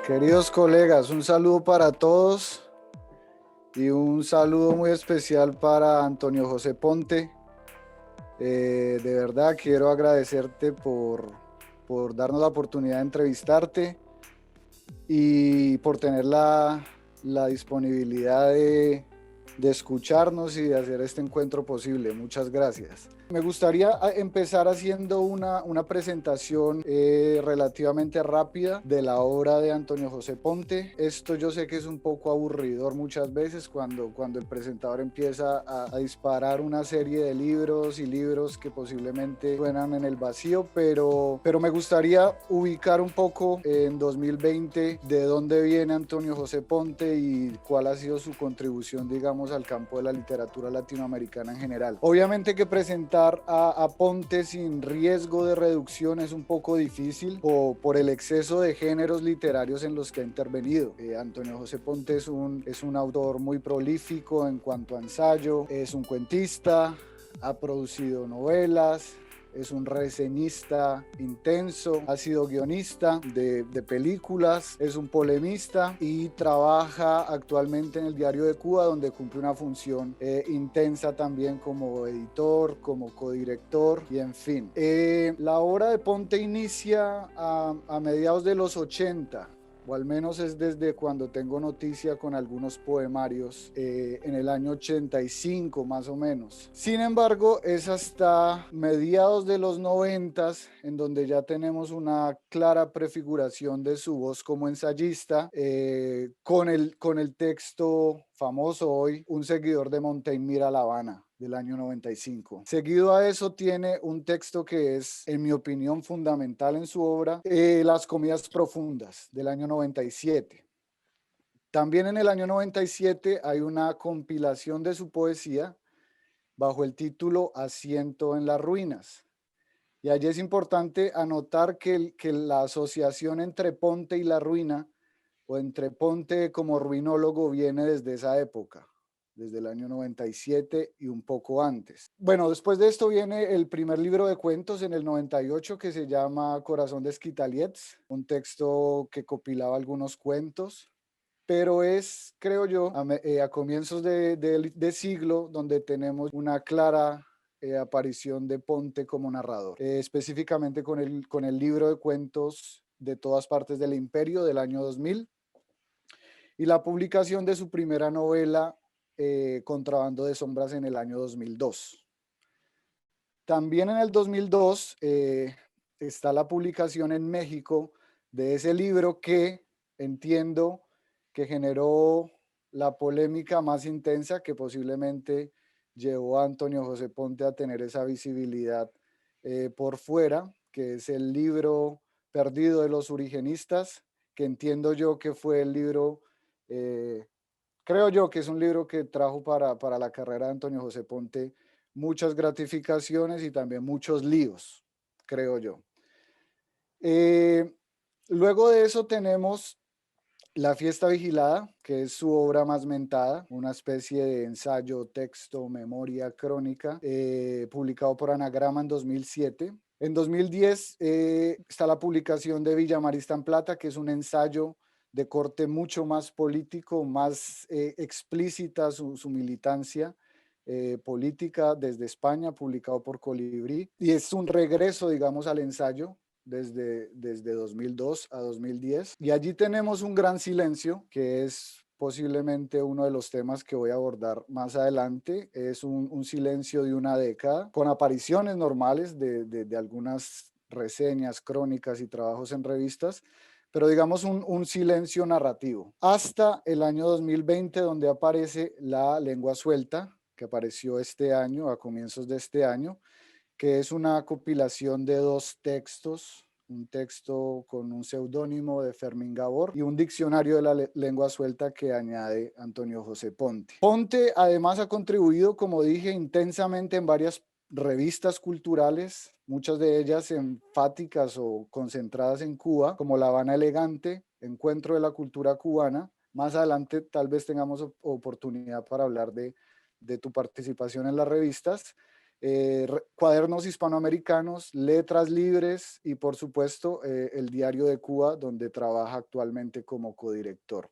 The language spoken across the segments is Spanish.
Queridos colegas, un saludo para todos y un saludo muy especial para Antonio José Ponte. De verdad quiero agradecerte por darnos la oportunidad de entrevistarte y por tener la disponibilidad de escucharnos y de hacer este encuentro posible. Muchas gracias. Me gustaría empezar haciendo una presentación relativamente rápida de la obra de Antonio José Ponte. Esto yo sé que es un poco aburridor muchas veces cuando el presentador empieza a disparar una serie de libros y libros que posiblemente suenan en el vacío, pero me gustaría ubicar un poco en 2020 de dónde viene Antonio José Ponte y cuál ha sido su contribución, digamos, al campo de la literatura latinoamericana en general. Obviamente que presentar a Ponte sin riesgo de reducción es un poco difícil por el exceso de géneros literarios en los que ha intervenido. Antonio José Ponte es un autor muy prolífico en cuanto a ensayo, es un cuentista, ha producido novelas, es un reseñista intenso, ha sido guionista de películas, es un polemista y trabaja actualmente en el Diario de Cuba, donde cumple una función intensa también como editor, como codirector y en fin. La obra de Ponte inicia a mediados de los 80, o al menos es desde cuando tengo noticia con algunos poemarios en el año 85 más o menos. Sin embargo, es hasta mediados de los 90 en donde ya tenemos una clara prefiguración de su voz como ensayista con el texto famoso hoy, Un seguidor de Montaigne mira La Habana, del año 95. Seguido a eso tiene un texto que es, en mi opinión, fundamental en su obra, Las comidas profundas, del año 97. También en el año 97 hay una compilación de su poesía bajo el título Asiento en las ruinas. Y allí es importante anotar que la asociación entre Ponte y la ruina, o entre Ponte como ruinólogo, viene desde esa época, desde el año 97 y un poco antes. Bueno, después de esto viene el primer libro de cuentos en el 98 que se llama Corazón de Esquitaliets, un texto que compilaba algunos cuentos, pero es, creo yo, a comienzos de siglo donde tenemos una clara aparición de Ponte como narrador, específicamente con el libro de cuentos de todas partes del imperio del año 2000 y la publicación de su primera novela, Contrabando de sombras, en el año 2002. También en el 2002 está la publicación en México de ese libro que entiendo que generó la polémica más intensa que posiblemente llevó a Antonio José Ponte a tener esa visibilidad por fuera, que es el libro Perdido de los Origenistas, que entiendo yo que fue el libro, eh, creo yo que es un libro que trajo para la carrera de Antonio José Ponte muchas gratificaciones y también muchos líos, creo yo. Eh, Luego de eso tenemos La Fiesta Vigilada, que es su obra más mentada, una especie de ensayo, texto, memoria, crónica, publicado por Anagrama en 2007. En 2010 está la publicación de Villamarista en Plata, que es un ensayo de corte mucho más político, más explícita su militancia política desde España, publicado por Colibrí, y es un regreso, digamos, al ensayo desde 2002 a 2010. Y allí tenemos un gran silencio, que es posiblemente uno de los temas que voy a abordar más adelante. Es un silencio de una década, con apariciones normales de algunas reseñas, crónicas y trabajos en revistas, pero digamos un silencio narrativo. Hasta el año 2020, donde aparece La Lengua Suelta, que apareció este año, a comienzos de este año, que es una compilación de dos textos, un texto con un seudónimo de Fermín Gabor y un diccionario de la lengua suelta que añade Antonio José Ponte. Ponte además ha contribuido, como dije, intensamente en varias revistas culturales, muchas de ellas enfáticas o concentradas en Cuba, como La Habana Elegante, Encuentro de la Cultura Cubana. Más adelante tal vez tengamos oportunidad para hablar de tu participación en las revistas. Cuadernos Hispanoamericanos, Letras Libres y por supuesto el Diario de Cuba, donde trabaja actualmente como codirector.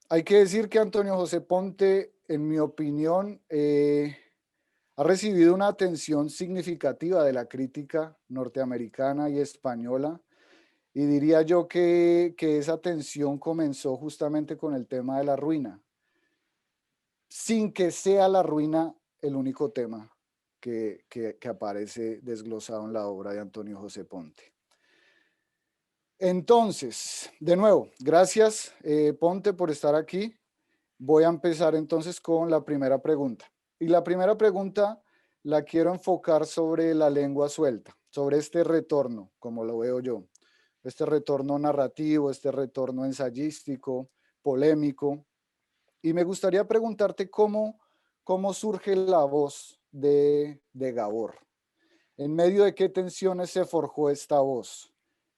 Hay que decir que Antonio José Ponte, en mi opinión, ha recibido una atención significativa de la crítica norteamericana y española, y diría yo que esa atención comenzó justamente con el tema de la ruina, sin que sea la ruina el único tema que aparece desglosado en la obra de Antonio José Ponte. Entonces, de nuevo, gracias Ponte por estar aquí. Voy a empezar entonces con la primera pregunta. Y la primera pregunta la quiero enfocar sobre la lengua suelta, sobre este retorno, como lo veo yo. Este retorno narrativo, este retorno ensayístico, polémico. Y me gustaría preguntarte cómo surge la voz de Gabor. ¿En medio de qué tensiones se forjó esta voz?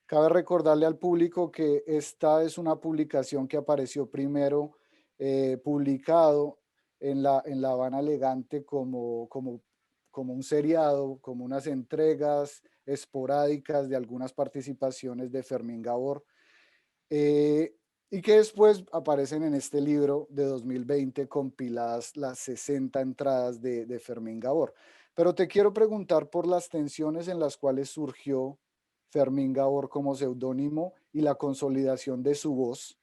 Cabe recordarle al público que esta es una publicación que apareció primero publicado en la Habana Elegante como un seriado, como unas entregas esporádicas de algunas participaciones de Fermín Gabor, y que después aparecen en este libro de 2020 compiladas las 60 entradas de Fermín Gabor. Pero te quiero preguntar por las tensiones en las cuales surgió Fermín Gabor como seudónimo y la consolidación de su voz,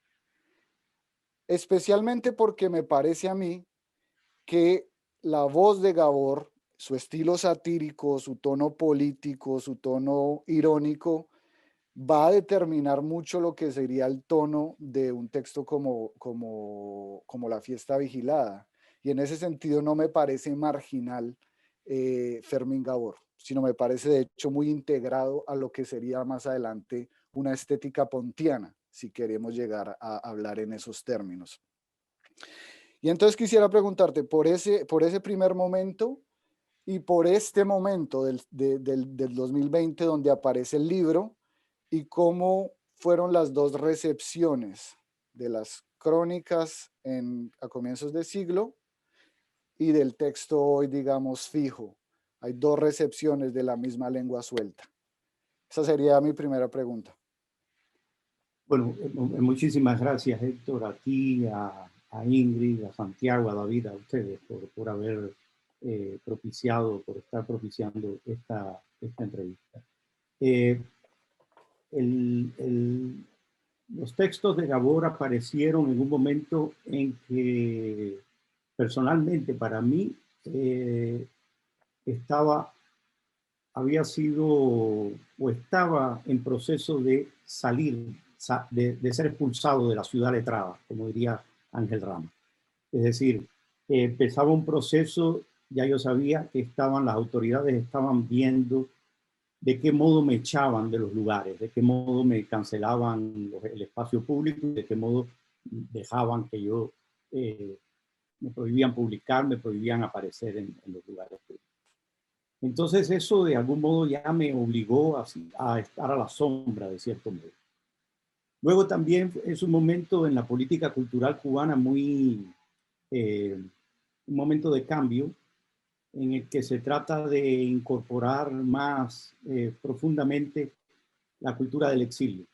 especialmente porque me parece a mí que la voz de Gabor, su estilo satírico, su tono político, su tono irónico, va a determinar mucho lo que sería el tono de un texto como La fiesta vigilada. Y en ese sentido no me parece marginal Fermín Gabor, sino me parece de hecho muy integrado a lo que sería más adelante una estética pontiana, si queremos llegar a hablar en esos términos. Y entonces quisiera preguntarte por ese primer momento y por este momento del 2020 donde aparece el libro, y cómo fueron las dos recepciones de las crónicas a comienzos de siglo y del texto hoy, digamos, fijo. Hay dos recepciones de la misma lengua suelta. Esa sería mi primera pregunta. Bueno, muchísimas gracias, Héctor, a ti, a Ingrid, a Santiago, a David, a ustedes por haber propiciado, por estar propiciando esta entrevista. Los textos de Gabor aparecieron en un momento en que personalmente para mí había sido o estaba en proceso de salir, de ser expulsado de la ciudad letrada, como diría Ángel Ramos. Es decir, empezaba un proceso, ya yo sabía que las autoridades estaban viendo de qué modo me echaban de los lugares, de qué modo me cancelaban el espacio público, de qué modo dejaban que yo, me prohibían publicar, me prohibían aparecer en los lugares públicos. Entonces eso de algún modo ya me obligó a estar a la sombra de cierto modo. Luego también es un momento en la política cultural cubana un momento de cambio en el que se trata de incorporar más profundamente la cultura del exilio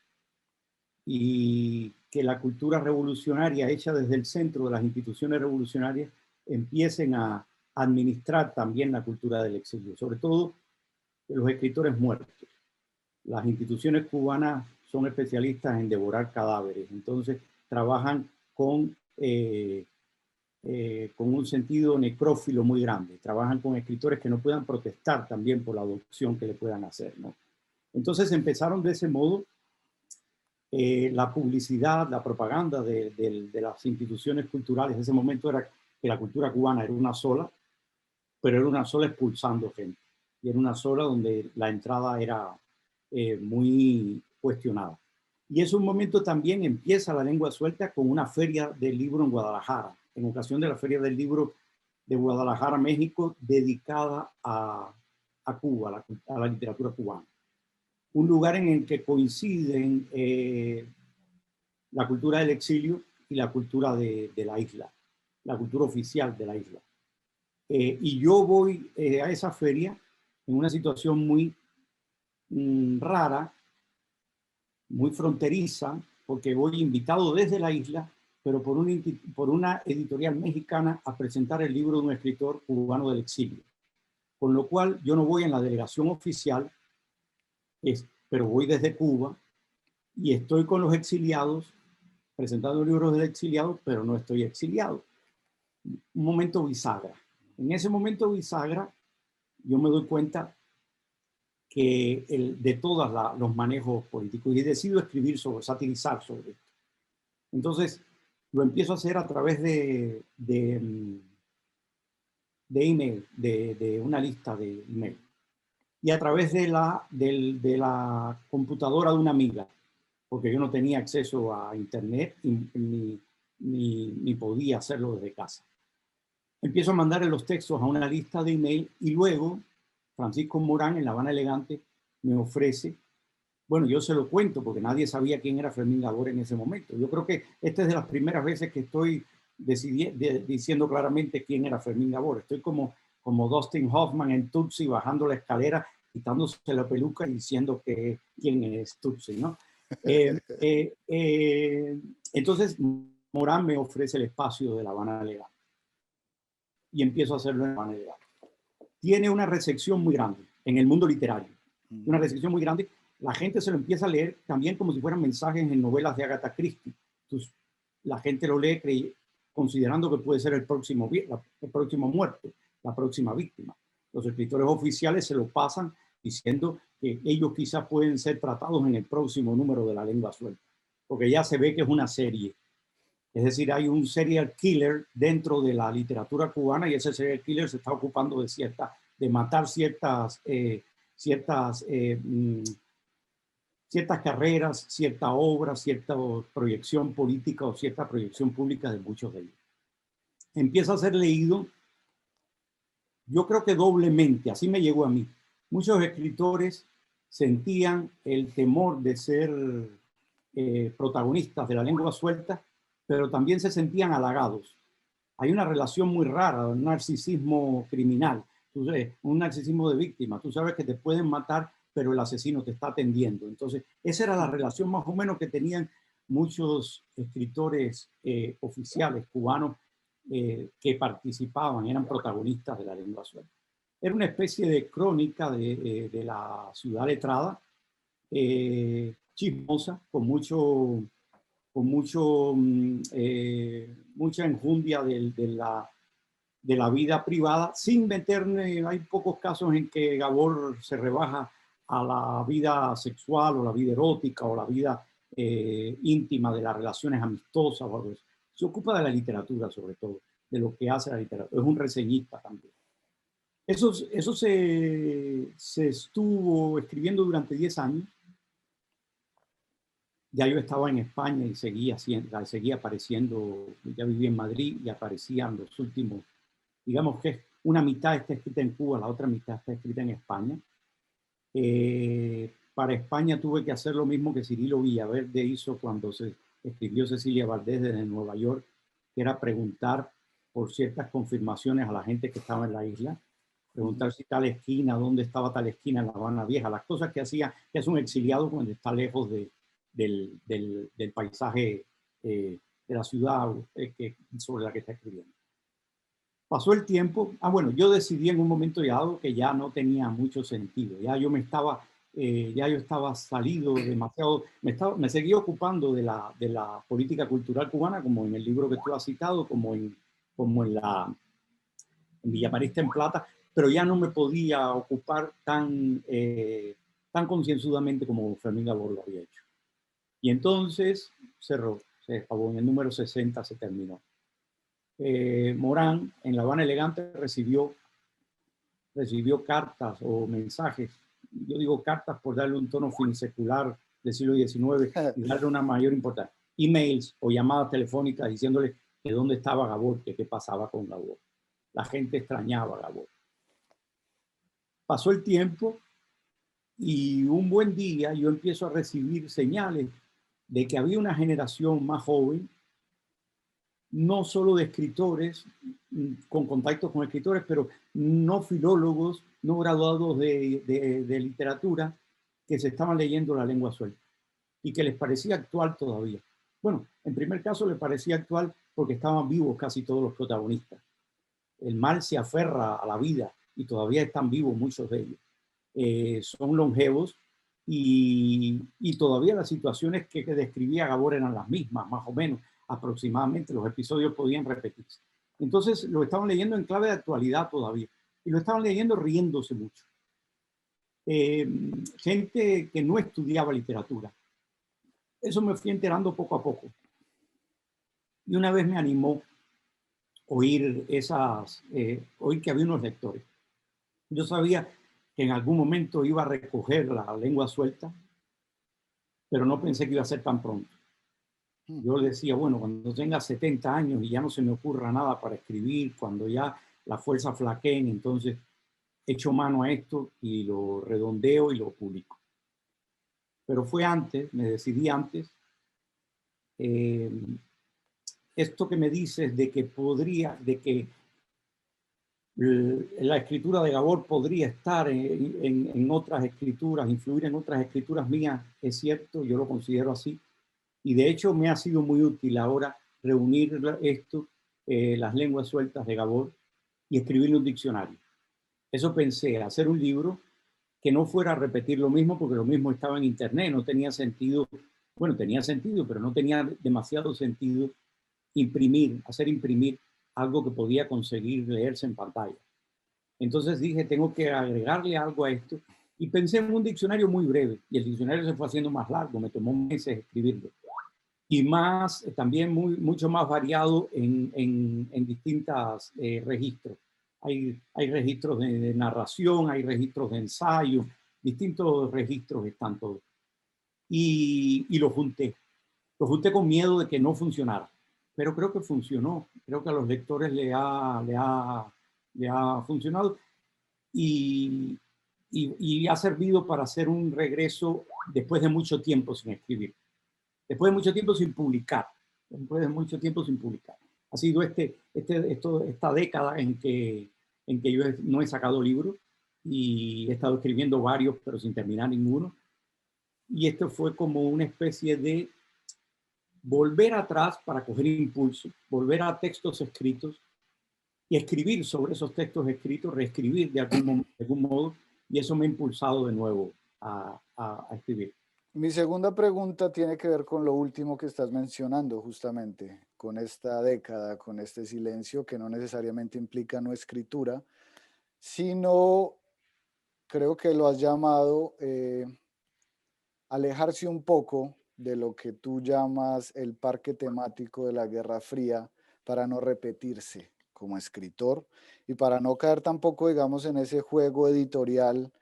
y que la cultura revolucionaria hecha desde el centro de las instituciones revolucionarias empiecen a administrar también la cultura del exilio, sobre todo de los escritores muertos. Las instituciones cubanas son especialistas en devorar cadáveres, entonces trabajan con un sentido necrófilo muy grande, trabajan con escritores que no puedan protestar también por la adopción que le puedan hacer, ¿no? Entonces empezaron de ese modo la publicidad, la propaganda de las instituciones culturales. En ese momento era que la cultura cubana era una sola, pero era una sola expulsando gente. Y era una sola donde la entrada era muy cuestionada. Y es un momento también empieza la lengua suelta con una feria del libro en Guadalajara, en ocasión de la feria del libro de Guadalajara, México, dedicada a Cuba, a la literatura cubana. Un lugar en el que coinciden la cultura del exilio y la cultura de la isla, la cultura oficial de la isla. Y yo voy a esa feria en una situación muy rara, muy fronteriza, porque voy invitado desde la isla, pero por una editorial mexicana a presentar el libro de un escritor cubano del exilio. Con lo cual yo no voy en la delegación oficial, pero voy desde Cuba y estoy con los exiliados, presentando libros del exiliado, pero no estoy exiliado. Un momento bisagra. En ese momento bisagra, yo me doy cuenta que de todos los manejos políticos y decido escribir satirizar sobre esto. Entonces, lo empiezo a hacer a través de email, de una lista de email, y a través de la computadora de una amiga, porque yo no tenía acceso a internet ni podía hacerlo desde casa. Empiezo a mandarle los textos a una lista de email y luego Francisco Morán en La Habana Elegante me ofrece, bueno, yo se lo cuento porque nadie sabía quién era Fermín Gabor en ese momento. Yo creo que esta es de las primeras veces que estoy diciendo claramente quién era Fermín Gabor. Estoy como Dustin Hoffman en Tutsi bajando la escalera, quitándose la peluca y diciendo quién es Tutsi, ¿no? Entonces Morán me ofrece el espacio de La Habana Elegante y empiezo a hacerlo en La Habana Elegante. Tiene una recepción muy grande en el mundo literario, una recepción muy grande. La gente se lo empieza a leer también como si fueran mensajes en novelas de Agatha Christie. Entonces, la gente lo lee considerando que puede ser el próximo muerto, la próxima víctima. Los escritores oficiales se lo pasan diciendo que ellos quizás pueden ser tratados en el próximo número de La Lengua Suelta, porque ya se ve que es una serie. Es decir, hay un serial killer dentro de la literatura cubana y ese serial killer se está ocupando de matar ciertas carreras, cierta obra, cierta proyección política o cierta proyección pública de muchos de ellos. Empieza a ser leído, yo creo que doblemente, así me llegó a mí. Muchos escritores sentían el temor de ser protagonistas de La Lengua Suelta, pero también se sentían halagados. Hay una relación muy rara, un narcisismo criminal, un narcisismo de víctima. Tú sabes que te pueden matar, pero el asesino te está atendiendo. Entonces, esa era la relación más o menos que tenían muchos escritores oficiales cubanos que participaban, eran protagonistas de La Lengua Suelta. Era una especie de crónica de la ciudad letrada, chismosa, con mucha enjundia de la vida privada, sin meterme, hay pocos casos en que Gabor se rebaja a la vida sexual o la vida erótica o la vida íntima de las relaciones amistosas o algo así. Se ocupa de la literatura sobre todo, de lo que hace la literatura. Es un reseñista también. Eso se estuvo escribiendo durante 10 años. Ya yo estaba en España y seguía apareciendo, ya vivía en Madrid y aparecían los últimos, digamos que una mitad está escrita en Cuba, la otra mitad está escrita en España. Para España tuve que hacer lo mismo que Cirilo Villaverde hizo cuando se escribió Cecilia Valdés desde Nueva York, que era preguntar por ciertas confirmaciones a la gente que estaba en la isla, preguntar si tal esquina, dónde estaba tal esquina en La Habana Vieja, las cosas que es un exiliado cuando está lejos del paisaje de la ciudad sobre la que está escribiendo. Pasó el tiempo. Bueno, yo decidí en un momento dado que ya no tenía mucho sentido. Ya yo estaba salido demasiado, me seguía ocupando de la política cultural cubana, como en el libro que tú has citado, como en Villamarista en Plata, pero ya no me podía ocupar tan concienzudamente como Fermín Gabor lo había hecho. Y entonces se acabó, en el número 60 se terminó. Morán, en La Habana Elegante, recibió cartas o mensajes. Yo digo cartas por darle un tono finisecular del siglo XIX y darle una mayor importancia. Emails o llamadas telefónicas diciéndole que dónde estaba Gabor, que qué pasaba con Gabor. La gente extrañaba a Gabor. Pasó el tiempo y un buen día yo empiezo a recibir señales de que había una generación más joven no solo de escritores, con contactos con escritores, pero no filólogos, no graduados de literatura, que se estaban leyendo La lengua suelta y que les parecía actual todavía. Bueno, en primer caso les parecía actual porque estaban vivos casi todos los protagonistas. El mal se aferra a la vida y todavía están vivos muchos de ellos. Son longevos y todavía las situaciones que describía Gabor eran las mismas, más o menos, aproximadamente. Los episodios podían repetirse. Entonces lo estaban leyendo en clave de actualidad todavía y lo estaban leyendo riéndose mucho. Gente que no estudiaba literatura. Eso me fui enterando poco a poco. Y una vez me animó oír oír que había unos lectores. Yo sabía que en algún momento iba a recoger La lengua suelta, pero no pensé que iba a ser tan pronto. Yo decía, bueno, cuando tenga 70 años y ya no se me ocurra nada para escribir, cuando ya la fuerza flaqueen, entonces echo mano a esto y lo redondeo y lo publico. Pero fue antes, me decidí antes. Esto que me dices de que la escritura de Gabor podría estar en otras escrituras, influir en otras escrituras mías, es cierto, yo lo considero así. Y de hecho me ha sido muy útil ahora reunir esto, las lenguas sueltas de Gabor, y escribir un diccionario. Eso pensé, hacer un libro que no fuera a repetir lo mismo, porque lo mismo estaba en internet, no tenía sentido, bueno, tenía sentido, pero no tenía demasiado sentido hacer imprimir algo que podía conseguir leerse en pantalla. Entonces dije, tengo que agregarle algo a esto, y pensé en un diccionario muy breve, y el diccionario se fue haciendo más largo, me tomó meses escribirlo, y más, también mucho más variado en distintos registros. Hay registros de narración, hay registros de ensayo, distintos registros están todos. Y lo junté. Lo junté con miedo de que no funcionara, pero creo que funcionó. Creo que a los lectores le ha funcionado y, y ha servido para hacer un regreso después de mucho tiempo sin escribir, después de mucho tiempo sin publicar, después de mucho tiempo sin publicar. Ha sido esta década en que yo no he sacado libros y he estado escribiendo varios, pero sin terminar ninguno. Y esto fue como una especie de volver atrás para coger impulso, volver a textos escritos y escribir sobre esos textos escritos, reescribir de algún modo, y eso me ha impulsado de nuevo a escribir. Mi segunda pregunta tiene que ver con lo último que estás mencionando, justamente, con esta década, con este silencio que no necesariamente implica no escritura, sino, creo que lo has llamado, alejarse un poco de lo que tú llamas el parque temático de la Guerra Fría para no repetirse como escritor y para no caer tampoco, digamos, en ese juego editorial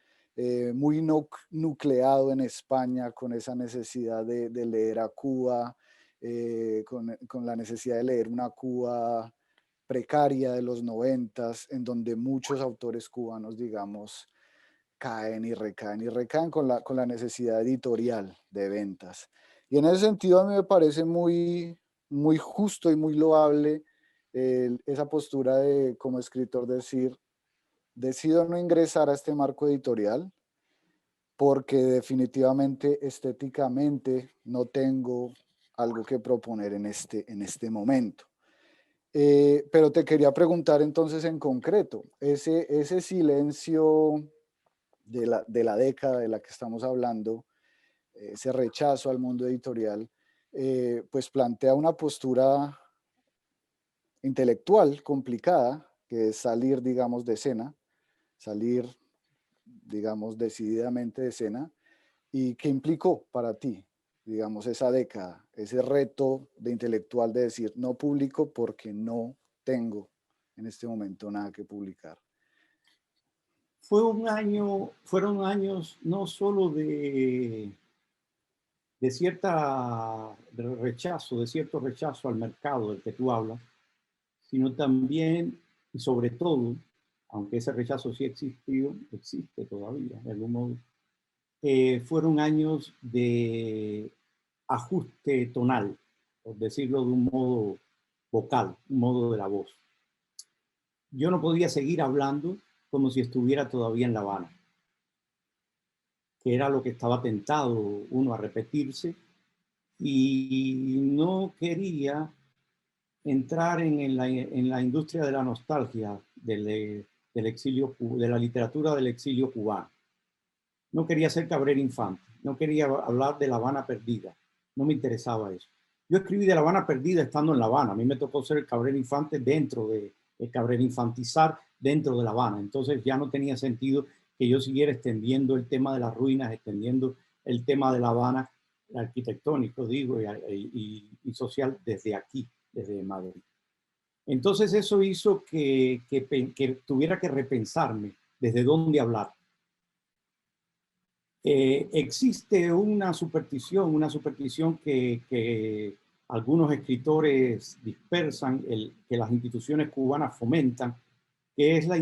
muy nucleado en España con esa necesidad de leer a Cuba, con la necesidad de leer una Cuba precaria de los 90, en donde muchos autores cubanos, digamos, caen y recaen con la necesidad editorial de ventas. Y en ese sentido a mí me parece muy justo y muy loable esa postura de como escritor decir, decido no ingresar a este marco editorial porque definitivamente estéticamente no tengo algo que proponer en este momento. Pero te quería preguntar entonces en concreto, ese silencio de la década de la que estamos hablando, ese rechazo al mundo editorial, pues plantea una postura intelectual complicada, que es salir, digamos, de escena, salir, digamos, decididamente de escena, y qué implicó para ti, digamos, esa década, ese reto de intelectual de decir, no publico porque no tengo en este momento nada que publicar. Fueron años no solo de de cierto rechazo al mercado del que tú hablas, sino también y sobre todo, aunque ese rechazo sí existió, existe todavía de algún modo, fueron años de ajuste tonal, por decirlo de un modo vocal, un modo de la voz. Yo no podía seguir hablando como si estuviera todavía en La Habana, que era lo que estaba tentado uno a repetirse, y no quería entrar en la industria de la nostalgia del exilio, de la literatura del exilio cubano. No quería ser Cabrera Infante, no quería hablar de La Habana perdida, no me interesaba eso. Yo escribí de La Habana perdida estando en La Habana, a mí me tocó ser Cabrera Infante dentro de Cabrera Infantizar dentro de La Habana, entonces ya no tenía sentido que yo siguiera extendiendo el tema de las ruinas, extendiendo el tema de La Habana arquitectónico, digo, y social desde aquí, desde Madrid. Entonces eso hizo que tuviera que repensarme desde dónde hablar. Existe una superstición que algunos escritores dispersan, que las instituciones cubanas fomentan, que es la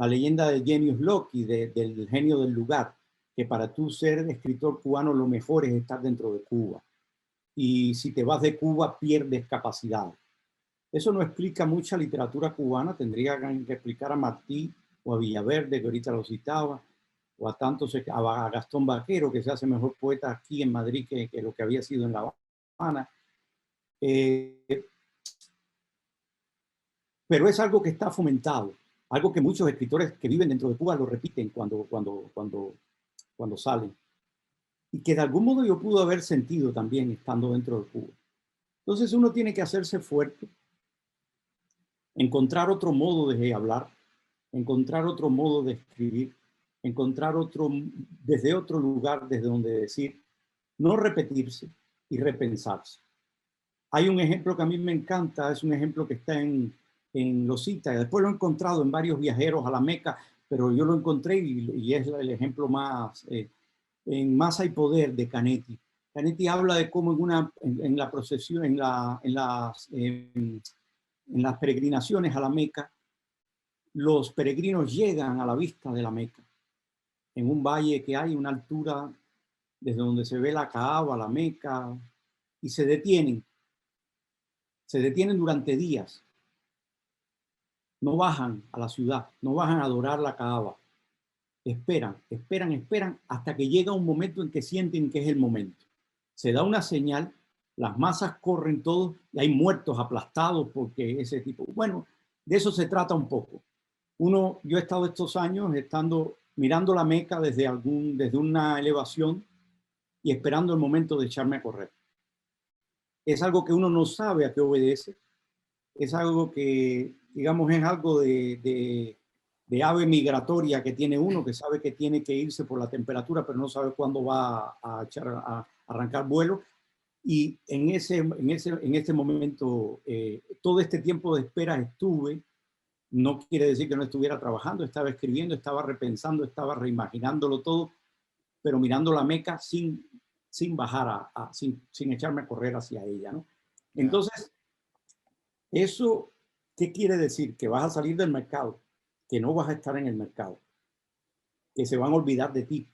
leyenda del genius loci, del genio del lugar, que para tú ser escritor cubano lo mejor es estar dentro de Cuba. Y si te vas de Cuba pierdes capacidad. Eso no explica mucha literatura cubana, tendría que explicar a Martí o a Villaverde, que ahorita lo citaba, o a Gastón Vaquero, que se hace mejor poeta aquí en Madrid que lo que había sido en La Habana. Pero es algo que está fomentado, algo que muchos escritores que viven dentro de Cuba lo repiten cuando salen, y que de algún modo yo pude haber sentido también estando dentro de Cuba. Entonces uno tiene que hacerse fuerte, encontrar otro modo de hablar, encontrar otro modo de escribir, encontrar desde otro lugar, desde donde decir, no repetirse y repensarse. Hay un ejemplo que a mí me encanta, es un ejemplo que está en Los Citas, después lo he encontrado en varios viajeros a la Meca, pero yo lo encontré y es el ejemplo más, en Masa y Poder de Canetti. Canetti habla de cómo en la procesión, en las peregrinaciones a la Meca, los peregrinos llegan a la vista de la Meca, en un valle que hay, una altura desde donde se ve la Kaaba, la Meca, y se detienen durante días, no bajan a la ciudad, no bajan a adorar la Kaaba, esperan hasta que llega un momento en que sienten que es el momento. Se da una señal, las masas corren todos y hay muertos aplastados porque ese tipo, bueno, de eso se trata un poco. Yo he estado estos años mirando la Meca desde una elevación y esperando el momento de echarme a correr. Es algo que uno no sabe a qué obedece, es algo que, digamos, es algo de ave migratoria que tiene uno, que sabe que tiene que irse por la temperatura, pero no sabe cuándo va a arrancar vuelo. Y en este momento, todo este tiempo de espera estuve. No quiere decir que no estuviera trabajando, estaba escribiendo, estaba repensando, estaba reimaginándolo todo, pero mirando la Meca sin bajar, sin echarme a correr hacia ella, ¿no? Entonces, ¿eso qué quiere decir? Que vas a salir del mercado, que no vas a estar en el mercado, que se van a olvidar de ti,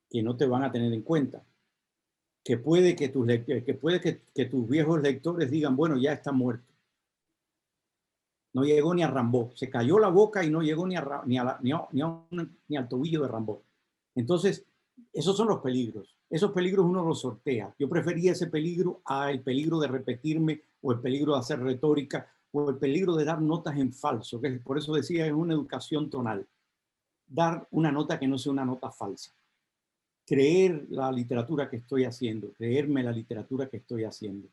que no te van a tener en cuenta, que puede que tus viejos lectores digan, bueno, ya está muerto. No llegó ni a Rimbaud, se cayó la boca y no llegó ni al tobillo de Rimbaud. Entonces, esos son los peligros. Esos peligros uno los sortea. Yo prefería ese peligro al peligro de repetirme, o el peligro de hacer retórica, o el peligro de dar notas en falso, que por eso decía, es una educación tonal. Dar una nota que no sea una nota falsa. Creer la literatura que estoy haciendo, creerme la literatura que estoy haciendo.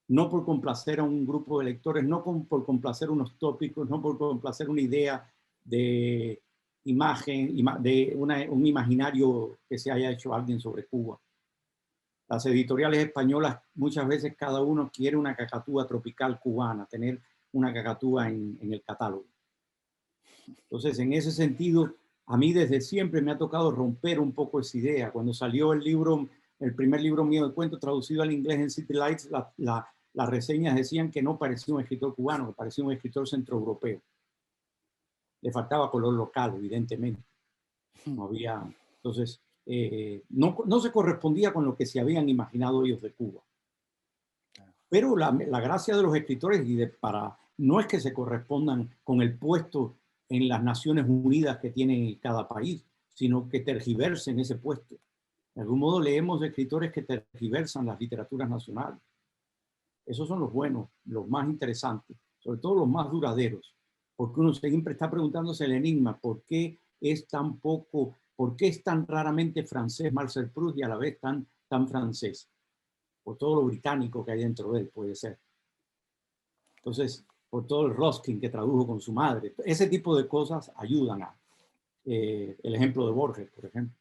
No por complacer a un grupo de lectores, no por complacer unos tópicos, no por complacer una idea de imagen, de un imaginario que se haya hecho alguien sobre Cuba. Las editoriales españolas, muchas veces cada uno quiere una cacatúa tropical cubana, tener una cacatúa en el catálogo. Entonces, en ese sentido, a mí desde siempre me ha tocado romper un poco esa idea. Cuando salió el primer libro mío de cuentos traducido al inglés en City Lights, las reseñas decían que no parecía un escritor cubano, que parecía un escritor centroeuropeo. Le faltaba color local, evidentemente. No había, entonces, no se correspondía con lo que se habían imaginado ellos de Cuba. Pero la gracia de los escritores no es que se correspondan con el puesto en las Naciones Unidas que tiene cada país, sino que tergiversen ese puesto. De algún modo leemos escritores que tergiversan las literaturas nacionales. Esos son los buenos, los más interesantes, sobre todo los más duraderos, porque uno siempre está preguntándose el enigma, ¿por qué es tan poco, por qué es tan raramente francés Marcel Proust y a la vez tan francés? Por todo lo británico que hay dentro de él, puede ser. Entonces, por todo el Ruskin que tradujo con su madre. Ese tipo de cosas ayudan a el ejemplo de Borges, por ejemplo.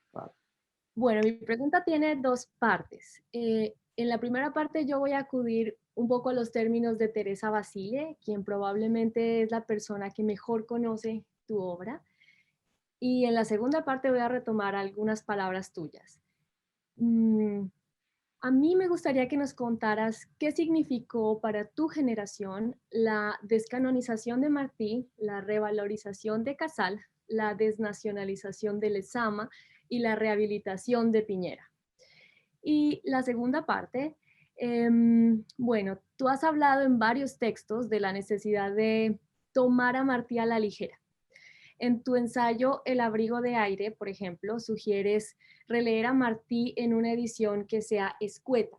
Bueno, mi pregunta tiene dos partes. En la primera parte yo voy a acudir un poco a los términos de Teresa Basile, quien probablemente es la persona que mejor conoce tu obra. Y en la segunda parte voy a retomar algunas palabras tuyas. A mí me gustaría que nos contaras qué significó para tu generación la descanonización de Martí, la revalorización de Casal, la desnacionalización de Lezama y la rehabilitación de Piñera. Y la segunda parte, bueno, tú has hablado en varios textos de la necesidad de tomar a Martí a la ligera. En tu ensayo El abrigo de aire, por ejemplo, sugieres releer a Martí en una edición que sea escueta,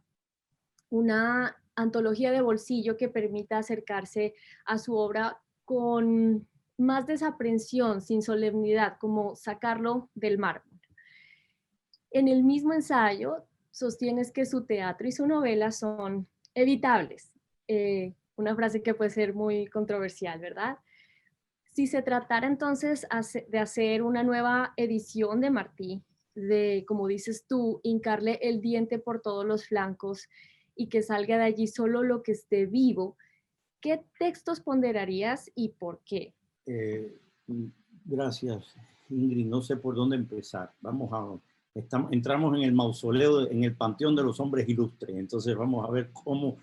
una antología de bolsillo que permita acercarse a su obra con más desaprensión, sin solemnidad, como sacarlo del mármol. En el mismo ensayo, sostienes que su teatro y su novela son evitables. Una frase que puede ser muy controversial, ¿verdad? Si se tratara entonces de hacer una nueva edición de Martí, de, como dices tú, hincarle el diente por todos los flancos y que salga de allí solo lo que esté vivo, ¿qué textos ponderarías y por qué? Gracias, Ingrid. No sé por dónde empezar. Entramos en el mausoleo, en el panteón de los hombres ilustres. Entonces vamos a ver cómo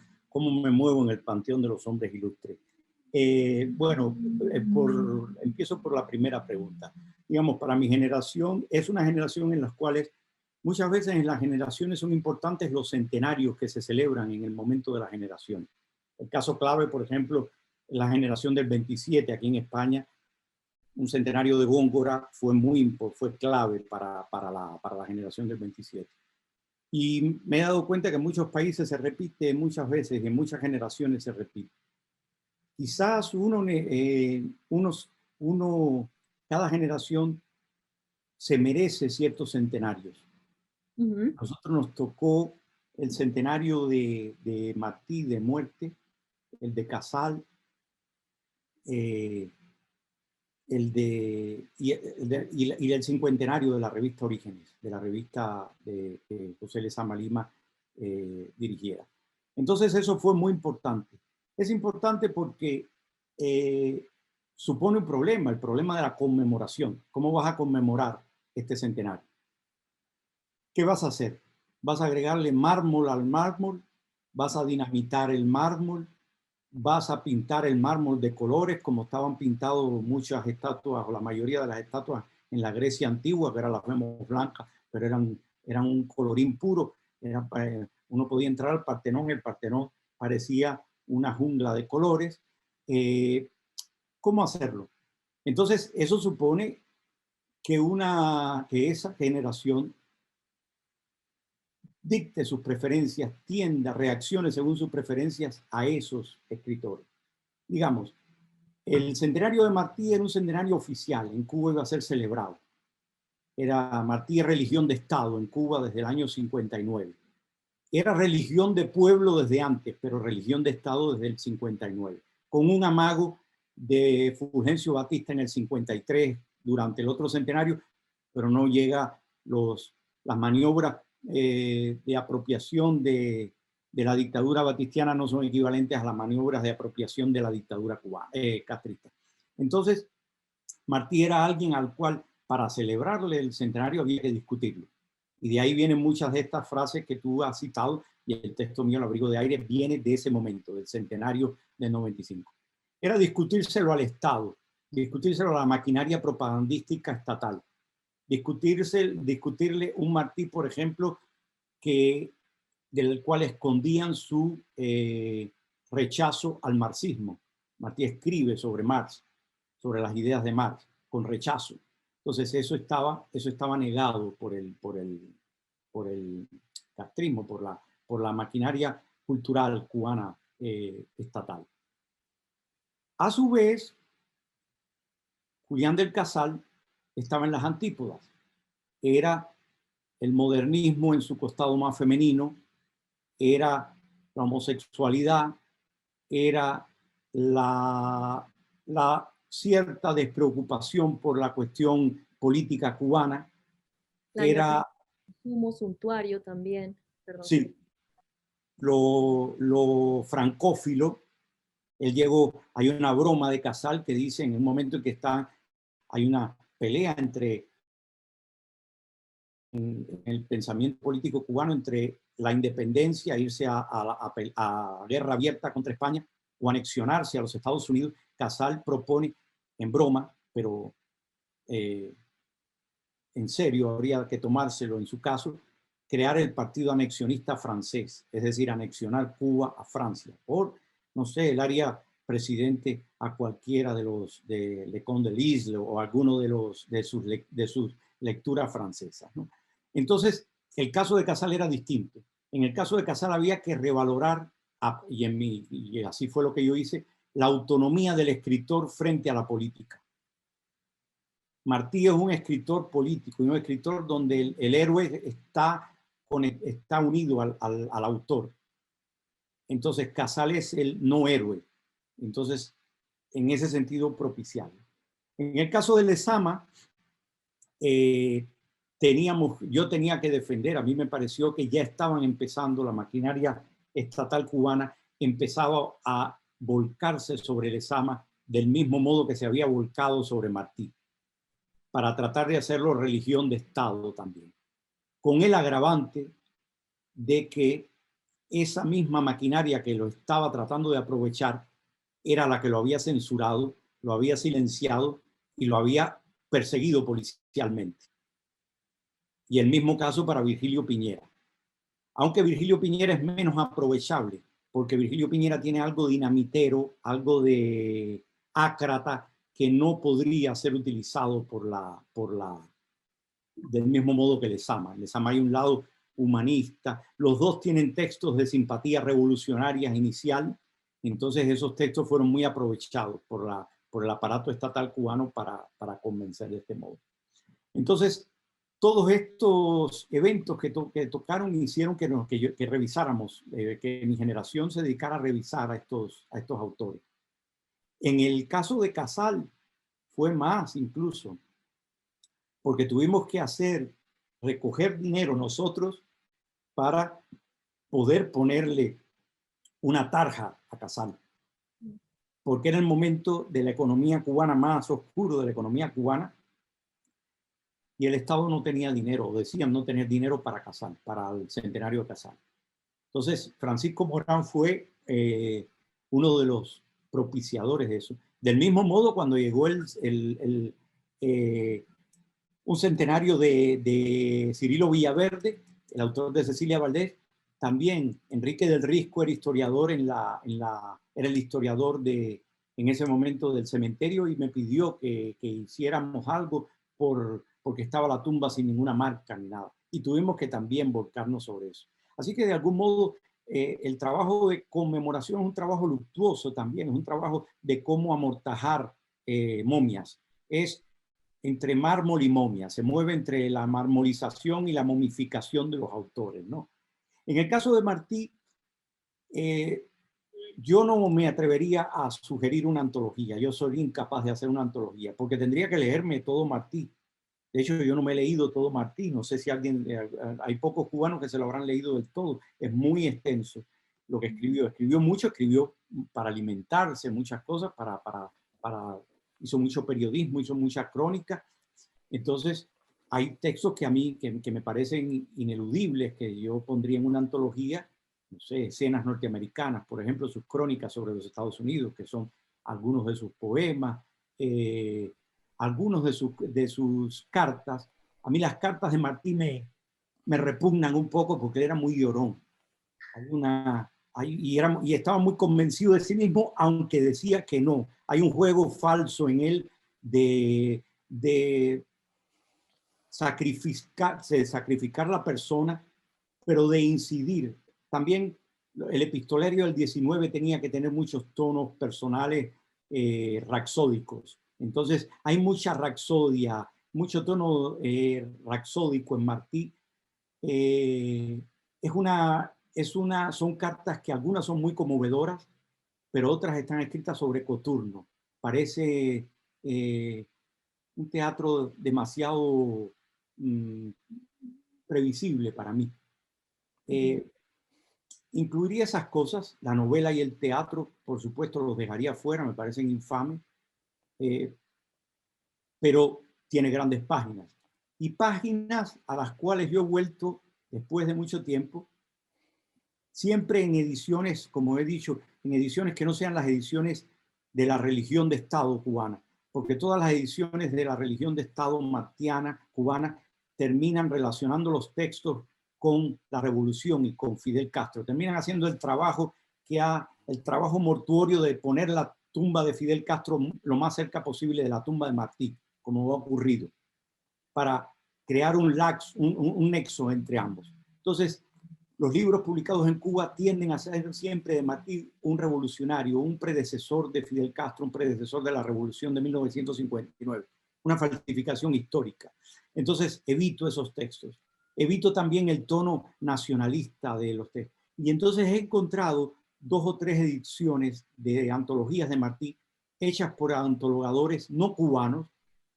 me muevo en el panteón de los hombres ilustres. Empiezo por la primera pregunta. Digamos, para mi generación, es una generación en las cuales muchas veces en las generaciones son importantes los centenarios que se celebran en el momento de la generación. El caso clave, por ejemplo, la generación del 27 aquí en España, un centenario de Góngora fue clave para la generación del 27. Y me he dado cuenta que en muchos países se repite muchas veces, en muchas generaciones se repite. Quizás cada generación se merece ciertos centenarios. Uh-huh. A nosotros nos tocó el centenario de Martí, de muerte, el de Casal, y el cincuentenario de la revista Orígenes, de la revista de José Lezama Lima dirigiera. Entonces eso fue muy importante. Es importante porque supone un problema, el problema de la conmemoración. ¿Cómo vas a conmemorar este centenario? ¿Qué vas a hacer? ¿Vas a agregarle mármol al mármol? ¿Vas a dinamitar el mármol? ¿Vas a pintar el mármol de colores como estaban pintados muchas estatuas o la mayoría de las estatuas en la Grecia antigua, que ahora las vemos blancas, pero eran un colorín puro? Uno podía entrar al Partenón, el Partenón parecía una jungla de colores. ¿Cómo hacerlo? Entonces, eso supone que esa generación dicte sus preferencias, tienda, reaccione según sus preferencias a esos escritores. Digamos, el centenario de Martí era un centenario oficial, en Cuba iba a ser celebrado. Martí es religión de Estado en Cuba desde el año 59. Era religión de pueblo desde antes, pero religión de Estado desde el 59, con un amago de Fulgencio Batista en el 53 durante el otro centenario, pero no llega las maniobras de apropiación de la dictadura batistiana no son equivalentes a las maniobras de apropiación de la dictadura castrista. Entonces, Martí era alguien al cual para celebrarle el centenario había que discutirlo. Y de ahí vienen muchas de estas frases que tú has citado, y el texto mío, El abrigo de aire, viene de ese momento, del centenario del 95. Era discutírselo al Estado, discutírselo a la maquinaria propagandística estatal, discutirle un Martí, por ejemplo, que del cual escondían su rechazo al marxismo. Martí escribe sobre Marx, sobre las ideas de Marx, con rechazo. Entonces eso estaba negado por el castrismo, por la maquinaria cultural cubana estatal. A su vez, Julián del Casal estaba en las antípodas. Era el modernismo en su costado más femenino, era la homosexualidad, era la cierta despreocupación por la cuestión política cubana, era... Consumo suntuario también. Perdón. Sí, lo francófilo. Él llegó, hay una broma de Casal que dice en el momento en que hay una pelea entre en el pensamiento político cubano entre la independencia, irse a guerra abierta contra España o anexionarse a los Estados Unidos. Casal propone, en broma, pero en serio habría que tomárselo en su caso, crear el partido anexionista francés, es decir, anexionar Cuba a Francia. Por, no sé, él haría presidente a cualquiera de los de Leconte de Lisle o alguno de sus lecturas francesas, ¿no? Entonces, el caso de Casal era distinto. En el caso de Casal había que revalorar, y así fue lo que yo hice, la autonomía del escritor frente a la política. Martí es un escritor político y un escritor donde el héroe está unido al autor. Entonces, Casal es el no héroe. Entonces, en ese sentido, propiciable. En el caso de Lezama, yo tenía que defender, a mí me pareció que ya estaban empezando, la maquinaria estatal cubana empezaba a volcarse sobre Lezama del mismo modo que se había volcado sobre Martí, para tratar de hacerlo religión de Estado también, con el agravante de que esa misma maquinaria que lo estaba tratando de aprovechar era la que lo había censurado, lo había silenciado y lo había perseguido policialmente. Y el mismo caso para Virgilio Piñera. Aunque Virgilio Piñera es menos aprovechable, porque Virgilio Piñera tiene algo dinamitero, algo de ácrata, que no podría ser utilizado del mismo modo que Lezama. Lezama hay un lado humanista. Los dos tienen textos de simpatía revolucionarias inicial. Entonces esos textos fueron muy aprovechados por el aparato estatal cubano para convencer de este modo. Entonces, todos estos eventos que tocaron hicieron que revisáramos, que mi generación se dedicara a revisar a estos autores. En el caso de Casal fue más incluso, porque tuvimos que recoger dinero nosotros para poder ponerle una tarja a Casal, porque era el momento de la economía cubana más oscuro de la economía cubana, y el Estado no tenía dinero, o decían no tener dinero para Casal, para el centenario de Casal. Entonces, Francisco Morán fue uno de los propiciadores de eso. Del mismo modo, cuando llegó un centenario de Cirilo Villaverde, el autor de Cecilia Valdés, también Enrique del Risco era historiador era el historiador en ese momento del cementerio, y me pidió que hiciéramos algo porque estaba la tumba sin ninguna marca ni nada. Y tuvimos que también volcarnos sobre eso. Así que de algún modo el trabajo de conmemoración es un trabajo luctuoso también, es un trabajo de cómo amortajar momias. Es entre mármol y momia, se mueve entre la marmolización y la momificación de los autores, ¿no? En el caso de Martí, yo no me atrevería a sugerir una antología, yo soy incapaz de hacer una antología, porque tendría que leerme todo Martí. De hecho, yo no me he leído todo Martí, no sé si hay pocos cubanos que se lo habrán leído del todo, es muy extenso lo que escribió mucho, escribió para alimentarse, muchas cosas, hizo mucho periodismo, hizo muchas crónicas. Entonces, hay textos que a mí que me parecen ineludibles, que yo pondría en una antología, no sé, escenas norteamericanas, por ejemplo, sus crónicas sobre los Estados Unidos, que son algunos de sus poemas, algunos de sus cartas. A mí las cartas de Martí me repugnan un poco porque él era muy llorón. y estaba muy convencido de sí mismo, aunque decía que no. Hay un juego falso en él de sacrificar la persona, pero de incidir. También el epistolario del 19 tenía que tener muchos tonos personales rapsódicos. Entonces hay mucha rapsodia, mucho tono rapsódico en Martí. Son cartas que algunas son muy conmovedoras, pero otras están escritas sobre coturno. Parece un teatro demasiado previsible para mí. Incluiría esas cosas, la novela y el teatro, por supuesto, los dejaría fuera, me parecen infames, pero tiene grandes páginas. Y páginas a las cuales yo he vuelto después de mucho tiempo, siempre en ediciones, como he dicho, en ediciones que no sean las ediciones de la religión de Estado cubana, porque todas las ediciones de la religión de Estado martiana, cubana, terminan relacionando los textos con la revolución y con Fidel Castro. Terminan haciendo el trabajo el trabajo mortuorio de poner la tumba de Fidel Castro lo más cerca posible de la tumba de Martí, como ha ocurrido, para crear un nexo entre ambos. Entonces, los libros publicados en Cuba tienden a ser siempre de Martí un revolucionario, un predecesor de Fidel Castro, un predecesor de la revolución de 1959, una falsificación histórica. Entonces, evito esos textos. Evito también el tono nacionalista de los textos. Y entonces he encontrado 2 o 3 ediciones de antologías de Martí hechas por antologadores no cubanos,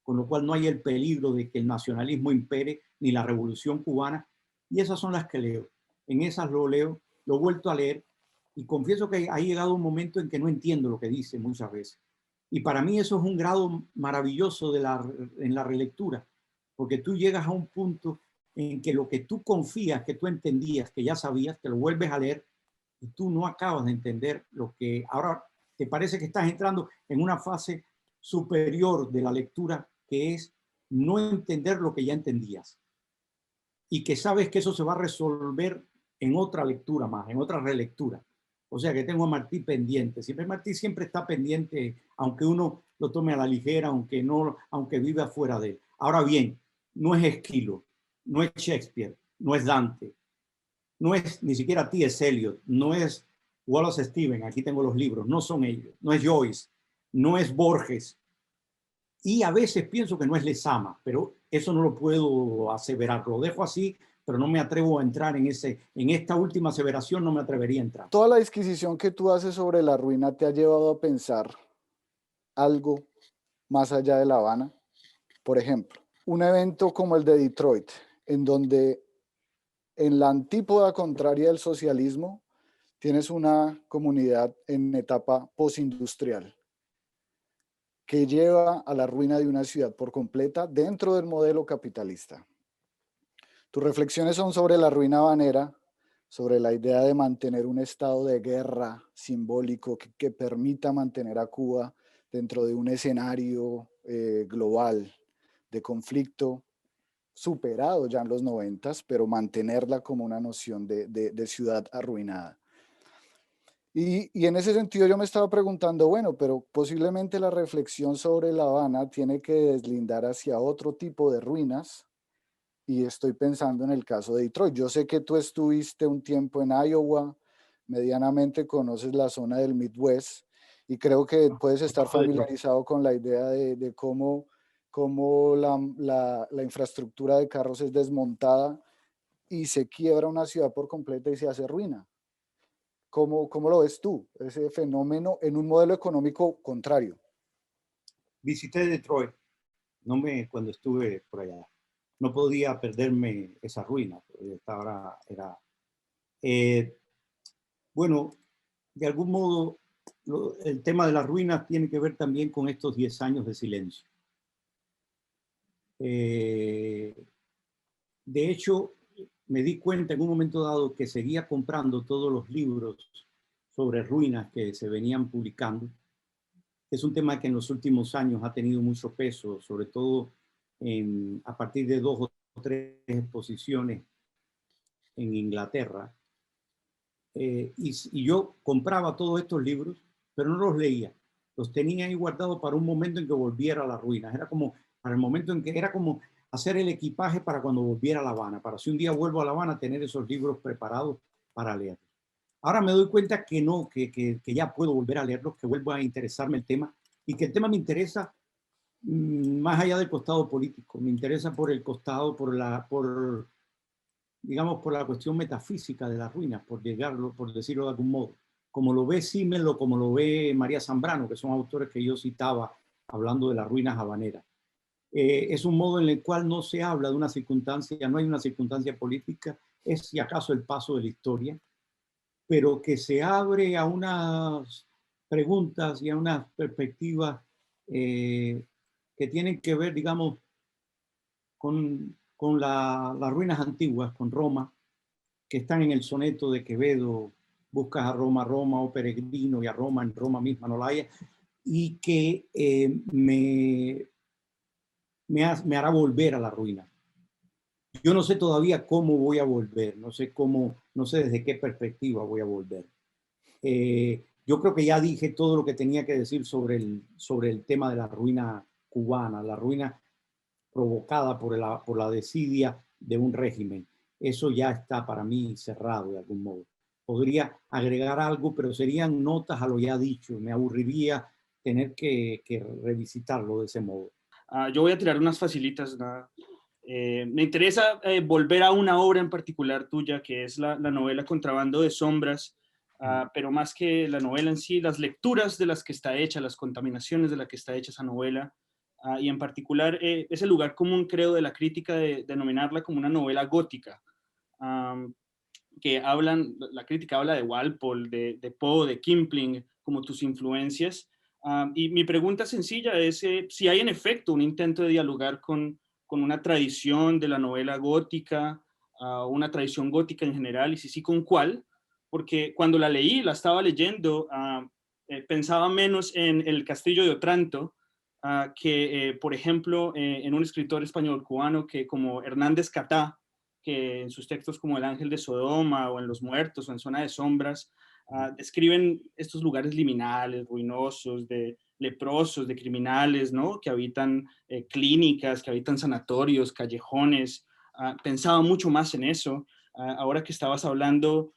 con lo cual no hay el peligro de que el nacionalismo impere ni la revolución cubana, y esas son las que leo. En esas lo leo, lo he vuelto a leer, y confieso que ha llegado un momento en que no entiendo lo que dice muchas veces. Y para mí eso es un grado maravilloso en la relectura, porque tú llegas a un punto en que lo que tú confías, que tú entendías, que ya sabías, te lo vuelves a leer y tú no acabas de entender lo que ahora te parece que estás entrando en una fase superior de la lectura, que es no entender lo que ya entendías y que sabes que eso se va a resolver en otra lectura más, en otra relectura. O sea que tengo a Martí pendiente. Martí siempre está pendiente, aunque uno lo tome a la ligera, aunque viva fuera de él. Ahora bien, no es Esquilo, no es Shakespeare, no es Dante, no es ni siquiera T.S. Eliot, no es Wallace Stevens, aquí tengo los libros, no son ellos, no es Joyce, no es Borges, y a veces pienso que no es Lezama, pero eso no lo puedo aseverar, lo dejo así, pero no me atrevo a entrar en esta última aseveración, no me atrevería a entrar. Toda la disquisición que tú haces sobre la ruina te ha llevado a pensar algo más allá de La Habana. Por ejemplo, un evento como el de Detroit, en donde en la antípoda contraria del socialismo tienes una comunidad en etapa postindustrial que lleva a la ruina de una ciudad por completa dentro del modelo capitalista. Tus reflexiones son sobre la ruina habanera, sobre la idea de mantener un estado de guerra simbólico que permita mantener a Cuba dentro de un escenario global de conflicto superado ya en los 90, pero mantenerla como una noción de ciudad arruinada. Y en ese sentido yo me estaba preguntando, bueno, pero posiblemente la reflexión sobre La Habana tiene que deslindar hacia otro tipo de ruinas, y estoy pensando en el caso de Detroit. Yo sé que tú estuviste un tiempo en Iowa, medianamente conoces la zona del Midwest, y creo que puedes estar familiarizado con la idea de cómo la infraestructura de carros es desmontada y se quiebra una ciudad por completa y se hace ruina. ¿Cómo lo ves tú, ese fenómeno en un modelo económico contrario? Visité Detroit, cuando estuve por allá. No podía perderme esa ruina. Bueno, de algún modo, el tema de las ruinas tiene que ver también con estos 10 años de silencio. De hecho, me di cuenta en un momento dado que seguía comprando todos los libros sobre ruinas que se venían publicando. Es un tema que en los últimos años ha tenido mucho peso, sobre todo a partir de 2 o 3 exposiciones en Inglaterra. y yo compraba todos estos libros, pero no los leía. Los tenía ahí guardados para un momento en que volviera a las ruinas. Era como para el momento en que era como hacer el equipaje para cuando volviera a La Habana, para si un día vuelvo a La Habana tener esos libros preparados para leer. Ahora me doy cuenta que no, que ya puedo volver a leerlos, que vuelvo a interesarme el tema y que el tema me interesa más allá del costado político, me interesa por el costado, digamos, por la cuestión metafísica de las ruinas, por decirlo de algún modo. Como lo ve Simmel o como lo ve María Zambrano, que son autores que yo citaba hablando de las ruinas habaneras. Es un modo en el cual no se habla de una circunstancia, no hay una circunstancia política, es si acaso el paso de la historia, pero que se abre a unas preguntas y a unas perspectivas que tienen que ver, digamos, con las ruinas antiguas, con Roma, que están en el soneto de Quevedo, buscas a Roma, Roma, oh peregrino, y a Roma, en Roma misma no la haya, y que me hará volver a la ruina. Yo no sé todavía cómo voy a volver, no sé cómo, no sé desde qué perspectiva voy a volver. Yo creo que ya dije todo lo que tenía que decir sobre el tema de la ruina cubana, la ruina provocada por la desidia de un régimen. Eso ya está para mí cerrado de algún modo. Podría agregar algo, pero serían notas a lo ya dicho. Me aburriría tener que revisitarlo de ese modo. Yo voy a tirar unas facilitas. Nada. Me interesa volver a una obra en particular tuya, que es la novela Contrabando de Sombras, pero más que la novela en sí, las lecturas de las que está hecha, las contaminaciones de las que está hecha esa novela, y en particular es el lugar común, creo, de la crítica de denominarla como una novela gótica, que la crítica habla de Walpole, de Poe, de Kipling, como tus influencias. Y mi pregunta sencilla es si hay en efecto un intento de dialogar con una tradición de la novela gótica, una tradición gótica en general, y si sí, ¿con cuál? Porque cuando la leí, la estaba leyendo, pensaba menos en El Castillo de Otranto, que, por ejemplo, en un escritor español cubano que como Hernández Catá, que en sus textos como El Ángel de Sodoma o En los Muertos o En Zona de Sombras, describen estos lugares liminales, ruinosos, de leprosos, de criminales, ¿no? Que habitan clínicas, que habitan sanatorios, callejones. Pensaba mucho más en eso. Ahora que estabas hablando,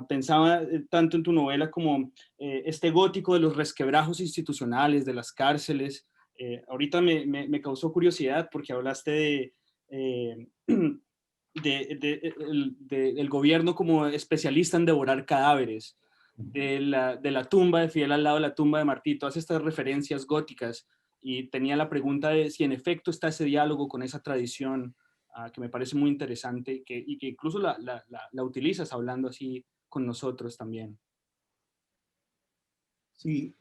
pensaba tanto en tu novela como este gótico de los resquebrajos institucionales, de las cárceles. Ahorita me causó curiosidad porque hablaste del gobierno como especialista en devorar cadáveres, de la tumba de Fidel al lado de la tumba de Martí, todas estas referencias góticas, y tenía la pregunta de si en efecto está ese diálogo con esa tradición, que me parece muy interesante y que incluso la utilizas hablando así con nosotros también. Sí,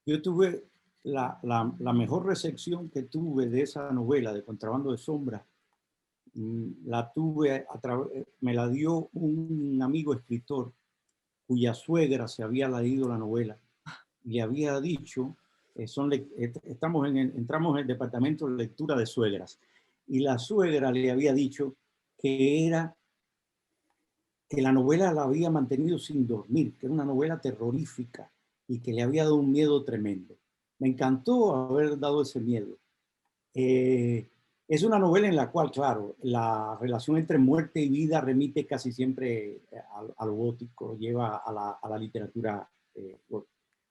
yo tuve la mejor recepción que tuve de esa novela de Contrabando de Sombras. La tuve me la dio un amigo escritor cuya suegra se había leído la novela y había dicho, entramos en el departamento de lectura de suegras, y la suegra le había dicho que la novela la había mantenido sin dormir, que era una novela terrorífica y que le había dado un miedo tremendo. Me encantó haber dado ese miedo. Es una novela en la cual, claro, la relación entre muerte y vida remite casi siempre a lo gótico, lleva a la literatura,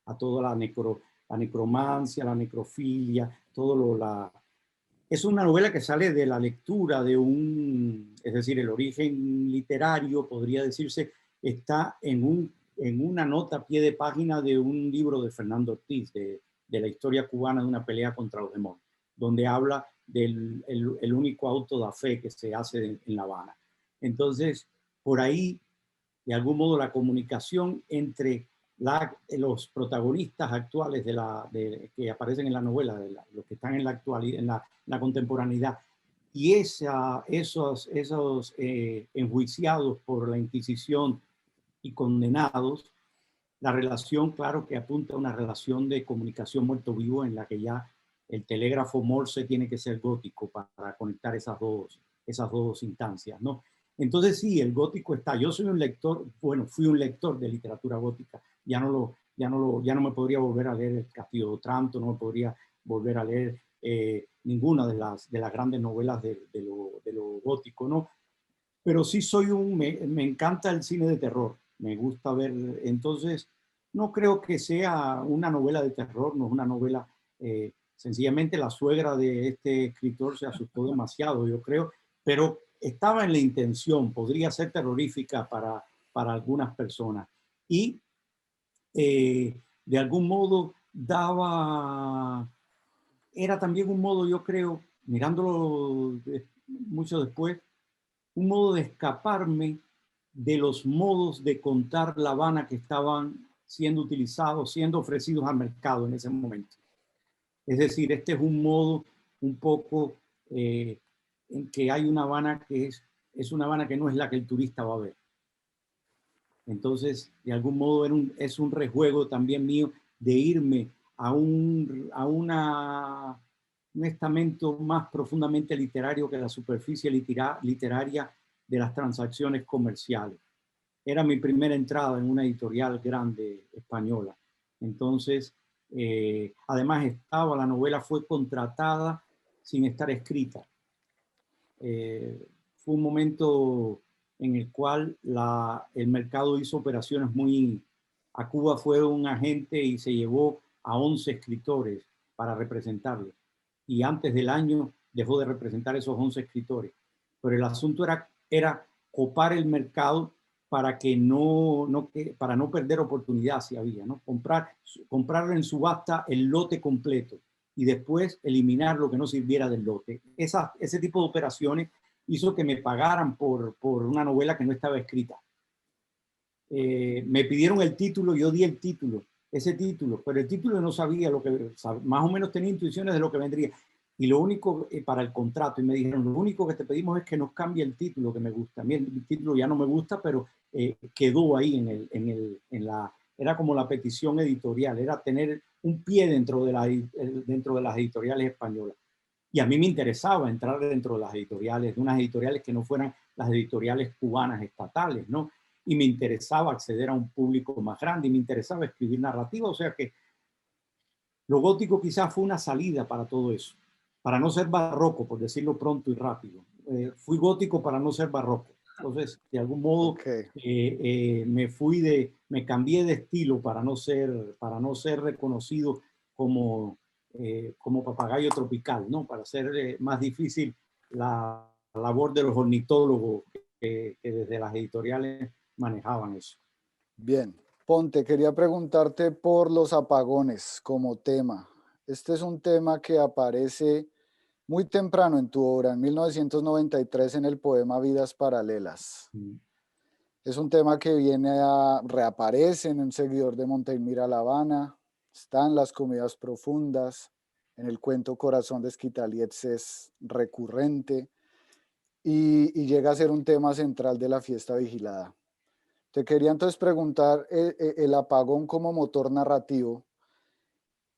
a toda la necromancia, la necrofilia, es una novela que sale de la lectura es decir, el origen literario, podría decirse, está en una nota a pie de página de un libro de Fernando Ortiz, de la historia cubana de una pelea contra los demonios, donde habla del el único auto de fe que se hace en La Habana. Entonces, por ahí, de algún modo, la comunicación entre los protagonistas actuales que aparecen en la novela, los que están en la actualidad, en la contemporaneidad, y esos enjuiciados por la Inquisición y condenados, la relación, claro, que apunta a una relación de comunicación muerto-vivo en la que ya el telégrafo Morse tiene que ser gótico para conectar esas dos instancias, ¿no? Entonces sí, el gótico está. Yo soy un lector, bueno, fui un lector de literatura gótica. Ya no me podría volver a leer El Castillo de Otranto, no me podría volver a leer ninguna de las grandes novelas de lo gótico, ¿no? Pero sí me encanta el cine de terror, me gusta ver, entonces no creo que sea una novela de terror, no es una novela, sencillamente la suegra de este escritor se asustó demasiado, yo creo, pero estaba en la intención, podría ser terrorífica para algunas personas. Y de algún modo era también un modo, yo creo, mirándolo mucho después, un modo de escaparme de los modos de contar La Habana que estaban siendo utilizados, siendo ofrecidos al mercado en ese momento. Es decir, este es un modo un poco en que hay una Habana que es una Habana que no es la que el turista va a ver. Entonces, de algún modo es un rejuego también mío de irme a un estamento más profundamente literario que la superficie literaria de las transacciones comerciales. Era mi primera entrada en una editorial grande española. Entonces, además la novela fue contratada sin estar escrita. Fue un momento en el cual el mercado hizo operaciones muy... A Cuba fue un agente y se llevó a 11 escritores para representarlos. Y antes del año dejó de representar esos 11 escritores. Pero el asunto era copar el mercado para para no perder oportunidad si había, ¿no? Comprar en subasta el lote completo y después eliminar lo que no sirviera del lote. Ese tipo de operaciones hizo que me pagaran por una novela que no estaba escrita. Me pidieron el título, yo di el título, ese título, pero el título no sabía más o menos tenía intuiciones de lo que vendría. Y lo único para el contrato, y me dijeron, lo único que te pedimos es que nos cambie el título que me gusta. A mí el título ya no me gusta, pero quedó ahí era como la petición editorial, era tener un pie dentro de las editoriales españolas. Y a mí me interesaba entrar dentro de las editoriales, de unas editoriales que no fueran las editoriales cubanas estatales, ¿no? Y me interesaba acceder a un público más grande y me interesaba escribir narrativa, o sea que lo gótico quizás fue una salida para todo eso, para no ser barroco, por decirlo pronto y rápido. Fui gótico para no ser barroco. Entonces, de algún modo, me cambié de estilo para no ser reconocido como papagayo tropical, ¿no? Para hacer más difícil la labor de los ornitólogos que desde las editoriales manejaban eso. Bien, Ponte, quería preguntarte por los apagones como tema. Este es un tema que aparece muy temprano en tu obra, en 1993, en el poema Vidas Paralelas. Es un tema que reaparece en Un seguidor de Monteilmira, La Habana, está en Las comidas profundas, en el cuento Corazón de Esquitalietz es recurrente y llega a ser un tema central de La fiesta vigilada. Te quería entonces preguntar, el apagón como motor narrativo,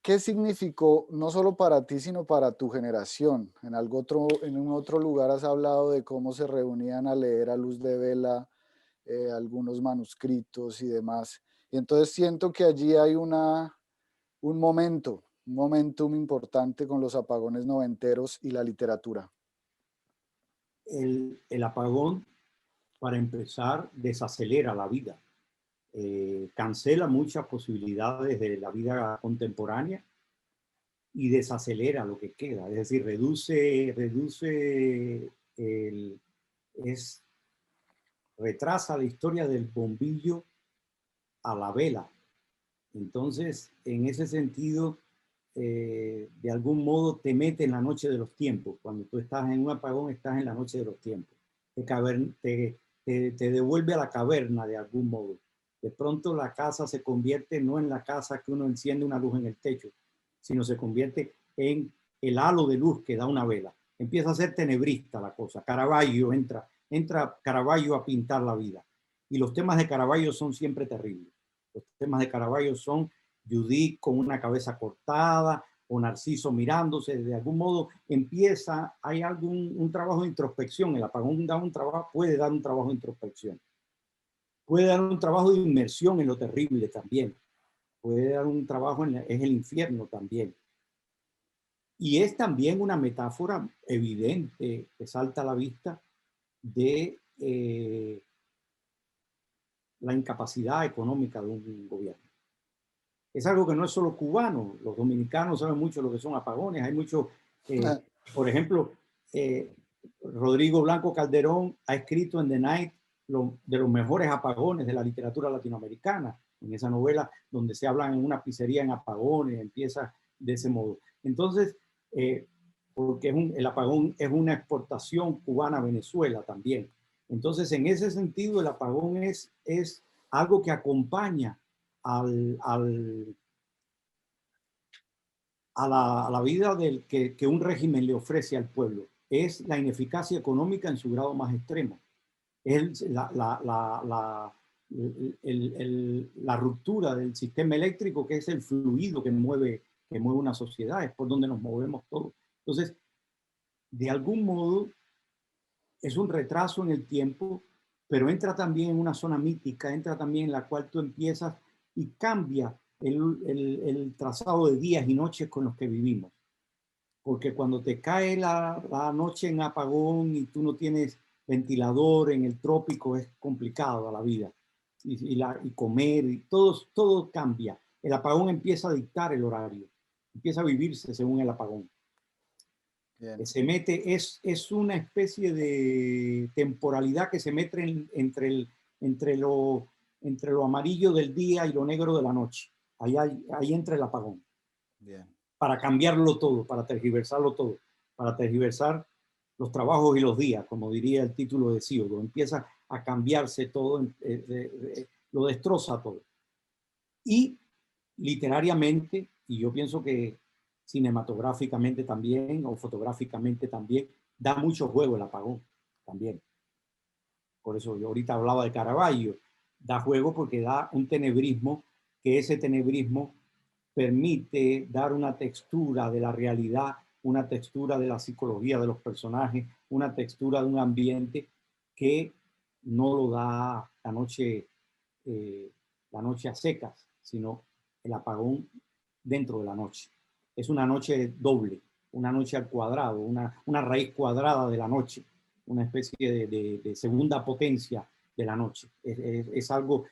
¿qué significó no solo para ti, sino para tu generación? En un otro lugar has hablado de cómo se reunían a leer a luz de vela algunos manuscritos y demás. Y entonces siento que allí hay un momentum importante con los apagones noventeros y la literatura. El apagón, para empezar, desacelera la vida. Cancela muchas posibilidades de la vida contemporánea y desacelera lo que queda, es decir, retrasa la historia del bombillo a la vela. Entonces, en ese sentido, de algún modo te mete en la noche de los tiempos. Cuando tú estás en un apagón, estás en la noche de los tiempos. Te devuelve a la caverna de algún modo. De pronto la casa se convierte no en la casa que uno enciende una luz en el techo, sino se convierte en el halo de luz que da una vela. Empieza a ser tenebrista la cosa. Caravaggio entra Caravaggio a pintar la vida. Y los temas de Caravaggio son siempre terribles. Los temas de Caravaggio son Judith con una cabeza cortada o Narciso mirándose, de algún modo empieza, hay un trabajo de introspección, el apagón da un trabajo, puede dar un trabajo de introspección, puede dar un trabajo de inmersión en lo terrible también, puede dar un trabajo es el infierno también. Y es también una metáfora evidente que salta a la vista de la incapacidad económica de un gobierno. Es algo que no es solo cubano, los dominicanos saben mucho lo que son apagones, hay mucho, por ejemplo, Rodrigo Blanco Calderón ha escrito en The Night de los mejores apagones de la literatura latinoamericana, en esa novela donde se habla en una pizzería en apagones, empieza de ese modo. Entonces, porque el apagón es una exportación cubana a Venezuela también. Entonces, en ese sentido, el apagón es algo que acompaña a la vida que un régimen le ofrece al pueblo. Es la ineficacia económica en su grado más extremo. Es la ruptura del sistema eléctrico, que es el fluido que mueve una sociedad, es por donde nos movemos todos. Entonces, de algún modo, es un retraso en el tiempo, pero entra también en una zona mítica, entra también en la cual tú empiezas y cambia el trazado de días y noches con los que vivimos. Porque cuando te cae la noche en apagón y tú no tienes ventilador en el trópico, es complicado a la vida. Y comer, y todo cambia. El apagón empieza a dictar el horario, empieza a vivirse según el apagón. Bien. Se mete, es una especie de temporalidad que se mete entre lo amarillo del día y lo negro de la noche. Ahí entra el apagón. Bien. Para cambiarlo todo, para tergiversarlo todo, para tergiversar los trabajos y los días, como diría el título de Síodo. Empieza a cambiarse todo, lo destroza todo. Y literariamente, y yo pienso que cinematográficamente también, o fotográficamente también, da mucho juego el apagón también. Por eso yo ahorita hablaba de Caravaggio. Da juego porque da un tenebrismo, que ese tenebrismo permite dar una textura de la realidad, una textura de la psicología de los personajes, una textura de un ambiente que no lo da la noche a secas, sino el apagón dentro de la noche. Es una noche doble, una noche al cuadrado, una raíz cuadrada de la noche, una especie de segunda potencia de la noche. Es algo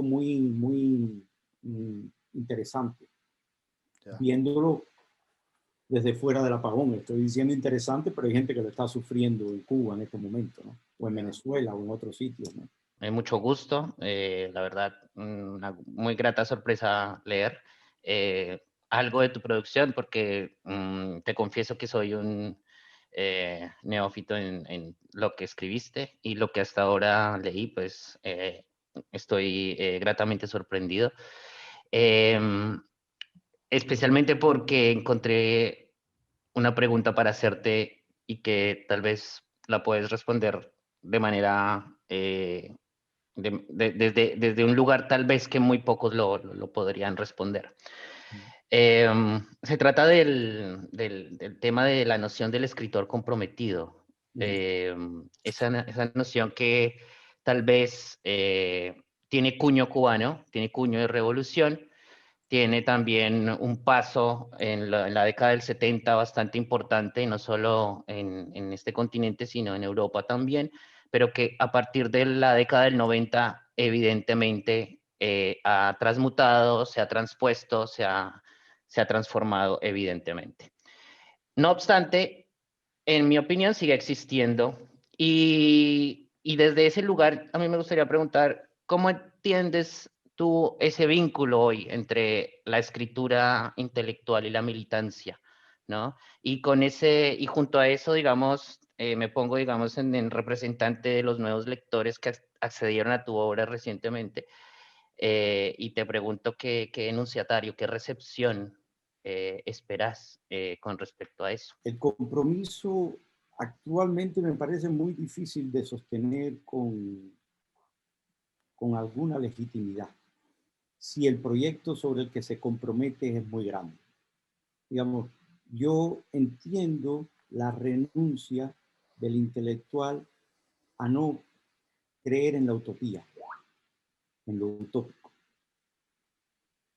muy, muy interesante. Ya. Viéndolo desde fuera del apagón. Estoy diciendo interesante, pero hay gente que lo está sufriendo en Cuba en este momento, ¿no? O en Venezuela o en otros sitios, ¿no? Mucho gusto, la verdad, una muy grata sorpresa leer algo de tu producción, porque te confieso que soy un neófito en lo que escribiste, y lo que hasta ahora leí, pues estoy gratamente sorprendido, especialmente porque encontré una pregunta para hacerte y que tal vez la puedes responder de manera... desde un lugar tal vez que muy pocos lo podrían responder. Se trata del tema de la noción del escritor comprometido. Esa noción que tal vez tiene cuño cubano, tiene cuño de revolución, tiene también un paso en la década del 70 bastante importante, no solo en este continente, sino en Europa también, pero que a partir de la década del 90 evidentemente ha transmutado, se ha transpuesto, se ha transformado evidentemente. No obstante, en mi opinión sigue existiendo, y desde ese lugar a mí me gustaría preguntar, ¿cómo entiendes tú ese vínculo hoy entre la escritura intelectual y la militancia, ¿no? Y junto a eso, digamos, me pongo, digamos, en representante de los nuevos lectores que accedieron a tu obra recientemente, y te pregunto qué enunciatario, qué recepción esperas con respecto a eso. El compromiso actualmente me parece muy difícil de sostener con alguna legitimidad, si el proyecto sobre el que se compromete es muy grande. digamos, yo entiendo la renuncia del intelectual a no creer en la utopía, en lo utópico,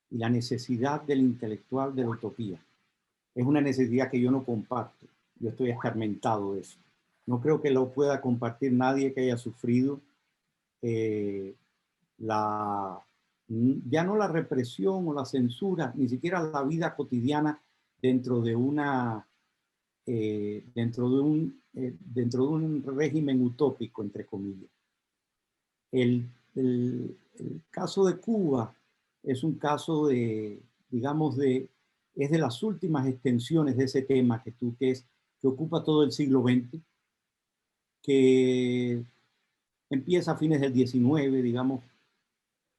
y la necesidad del intelectual de la utopía. Es una necesidad que yo no comparto. Yo estoy escarmentado de eso. No creo que lo pueda compartir nadie que haya sufrido ya no la represión o la censura, ni siquiera la vida cotidiana dentro de dentro de un régimen utópico, entre comillas. El caso de Cuba es un caso digamos, es de las últimas extensiones de ese tema que ocupa todo el siglo XX, que empieza a fines del XIX, digamos,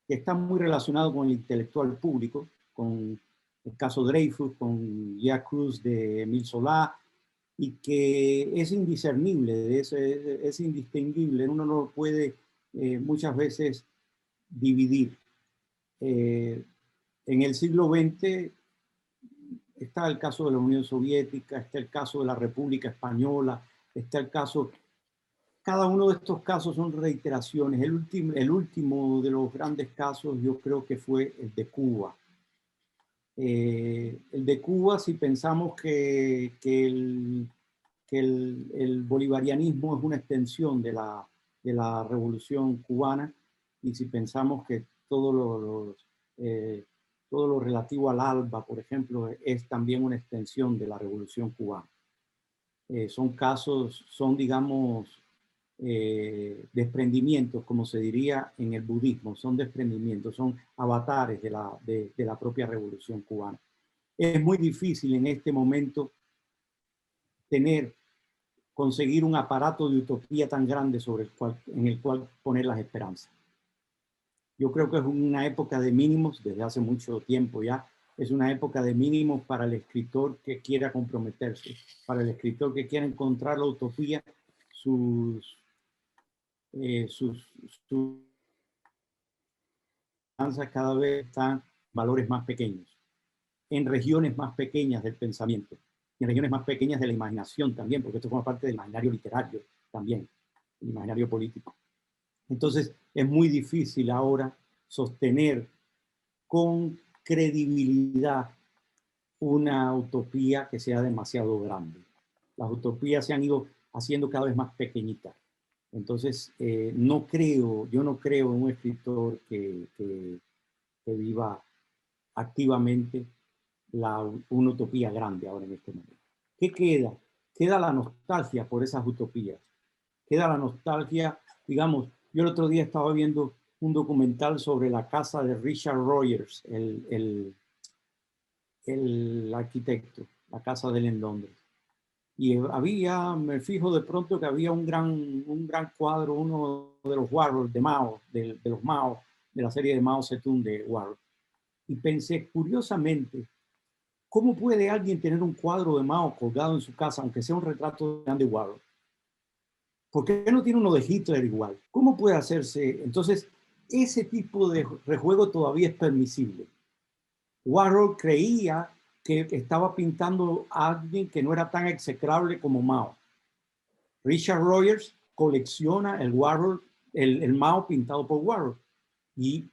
que está muy relacionado con el intelectual público, con el caso Dreyfus, con Jack Cruz de Emile Zola, y que es indiscernible, es indistinguible, uno no lo puede muchas veces dividir. En el siglo XX está el caso de la Unión Soviética, está el caso de la República Española, está el caso... Cada uno de estos casos son reiteraciones. El último de los grandes casos yo creo que fue el de Cuba. El de Cuba, si pensamos que el bolivarianismo es una extensión de la revolución cubana, y si pensamos que todo lo relativo al ALBA, por ejemplo, es también una extensión de la revolución cubana. Son digamos, desprendimientos, como se diría en el budismo, son desprendimientos, son avatares de la propia revolución cubana. Es muy difícil en este momento conseguir un aparato de utopía tan grande en el cual poner las esperanzas. Yo creo que es una época de mínimos desde hace mucho tiempo ya. Es una época de mínimos para el escritor que quiera comprometerse, para el escritor que quiera encontrar la utopía, sus esperanzas cada vez están en valores más pequeños, en regiones más pequeñas del pensamiento, en regiones más pequeñas de la imaginación también, porque esto forma parte del imaginario literario también, el imaginario político. Entonces es muy difícil ahora sostener con credibilidad una utopía que sea demasiado grande. Las utopías se han ido haciendo cada vez más pequeñitas. Entonces, yo no creo en un escritor que viva activamente una utopía grande ahora en este momento. ¿Qué queda? Queda la nostalgia por esas utopías. Queda la nostalgia, digamos, yo el otro día estaba viendo un documental sobre la casa de Richard Rogers, el arquitecto, la casa de él en Londres. Y me fijo de pronto que había un gran cuadro, uno de los Warhol de Mao, de los Mao, de la serie de Mao Zedong de Warhol. Y pensé, curiosamente, ¿cómo puede alguien tener un cuadro de Mao colgado en su casa, aunque sea un retrato de Andy Warhol? ¿Por qué no tiene uno de Hitler igual? ¿Cómo puede hacerse? Entonces, ese tipo de rejuego todavía es permisible. Warhol creía que estaba pintando a alguien que no era tan execrable como Mao. Richard Rogers colecciona el Mao pintado por Warhol. Y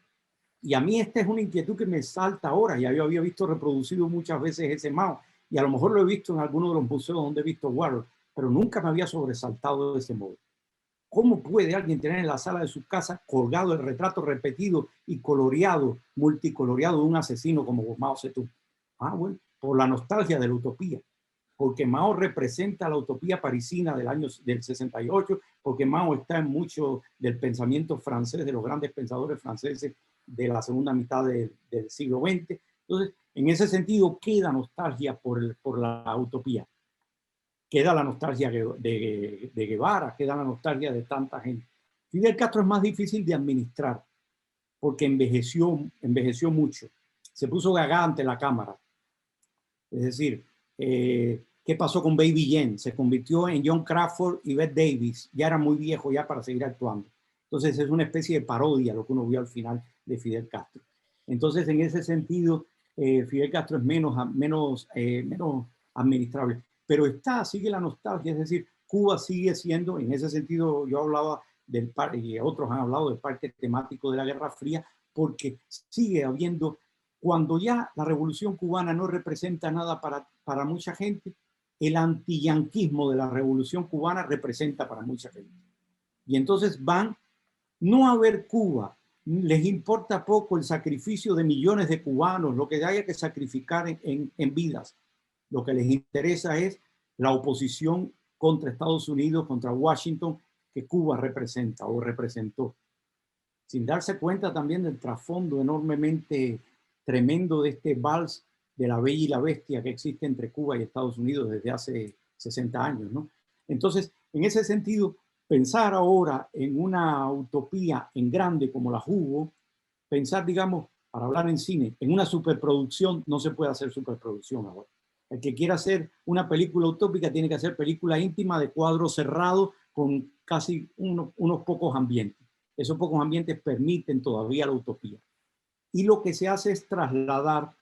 a mí esta es una inquietud que me salta ahora. Ya yo había visto reproducido muchas veces ese Mao, y a lo mejor lo he visto en alguno de los museos donde he visto Warhol, pero nunca me había sobresaltado de ese modo. ¿Cómo puede alguien tener en la sala de su casa colgado el retrato repetido y coloreado, multicoloreado de un asesino como Mao Zedong? Bueno, por la nostalgia de la utopía, porque Mao representa la utopía parisina del 68, porque Mao está en mucho del pensamiento francés, de los grandes pensadores franceses de la segunda mitad del siglo XX. Entonces, en ese sentido, queda nostalgia por la utopía. Queda la nostalgia de Guevara, queda la nostalgia de tanta gente. Fidel Castro es más difícil de administrar porque envejeció mucho. Se puso gaga ante la cámara. Es decir, ¿qué pasó con Baby Jane? Se convirtió en John Crawford y Bette Davis. Ya era muy viejo ya para seguir actuando. Entonces es una especie de parodia lo que uno vio al final de Fidel Castro. Entonces en ese sentido Fidel Castro es menos administrable. Pero sigue la nostalgia, es decir, Cuba sigue siendo, en ese sentido yo hablaba del parque, y otros han hablado del parque temático de la Guerra Fría, porque sigue habiendo, cuando ya la Revolución Cubana no representa nada para mucha gente, el antiyanquismo de la Revolución Cubana representa para mucha gente. Y entonces van no a ver Cuba, les importa poco el sacrificio de millones de cubanos, lo que haya que sacrificar en vidas. Lo que les interesa es la oposición contra Estados Unidos, contra Washington, que Cuba representa o representó, sin darse cuenta también del trasfondo enormemente tremendo de este vals de la bella y la bestia que existe entre Cuba y Estados Unidos desde hace 60 años, ¿no? Entonces, en ese sentido, pensar ahora en una utopía en grande como la hubo, pensar, digamos, para hablar en cine, en una superproducción, no se puede hacer superproducción ahora. El que quiera hacer una película utópica tiene que hacer película íntima de cuadro cerrado con casi unos pocos ambientes. Esos pocos ambientes permiten todavía la utopía. Y lo que se hace es trasladar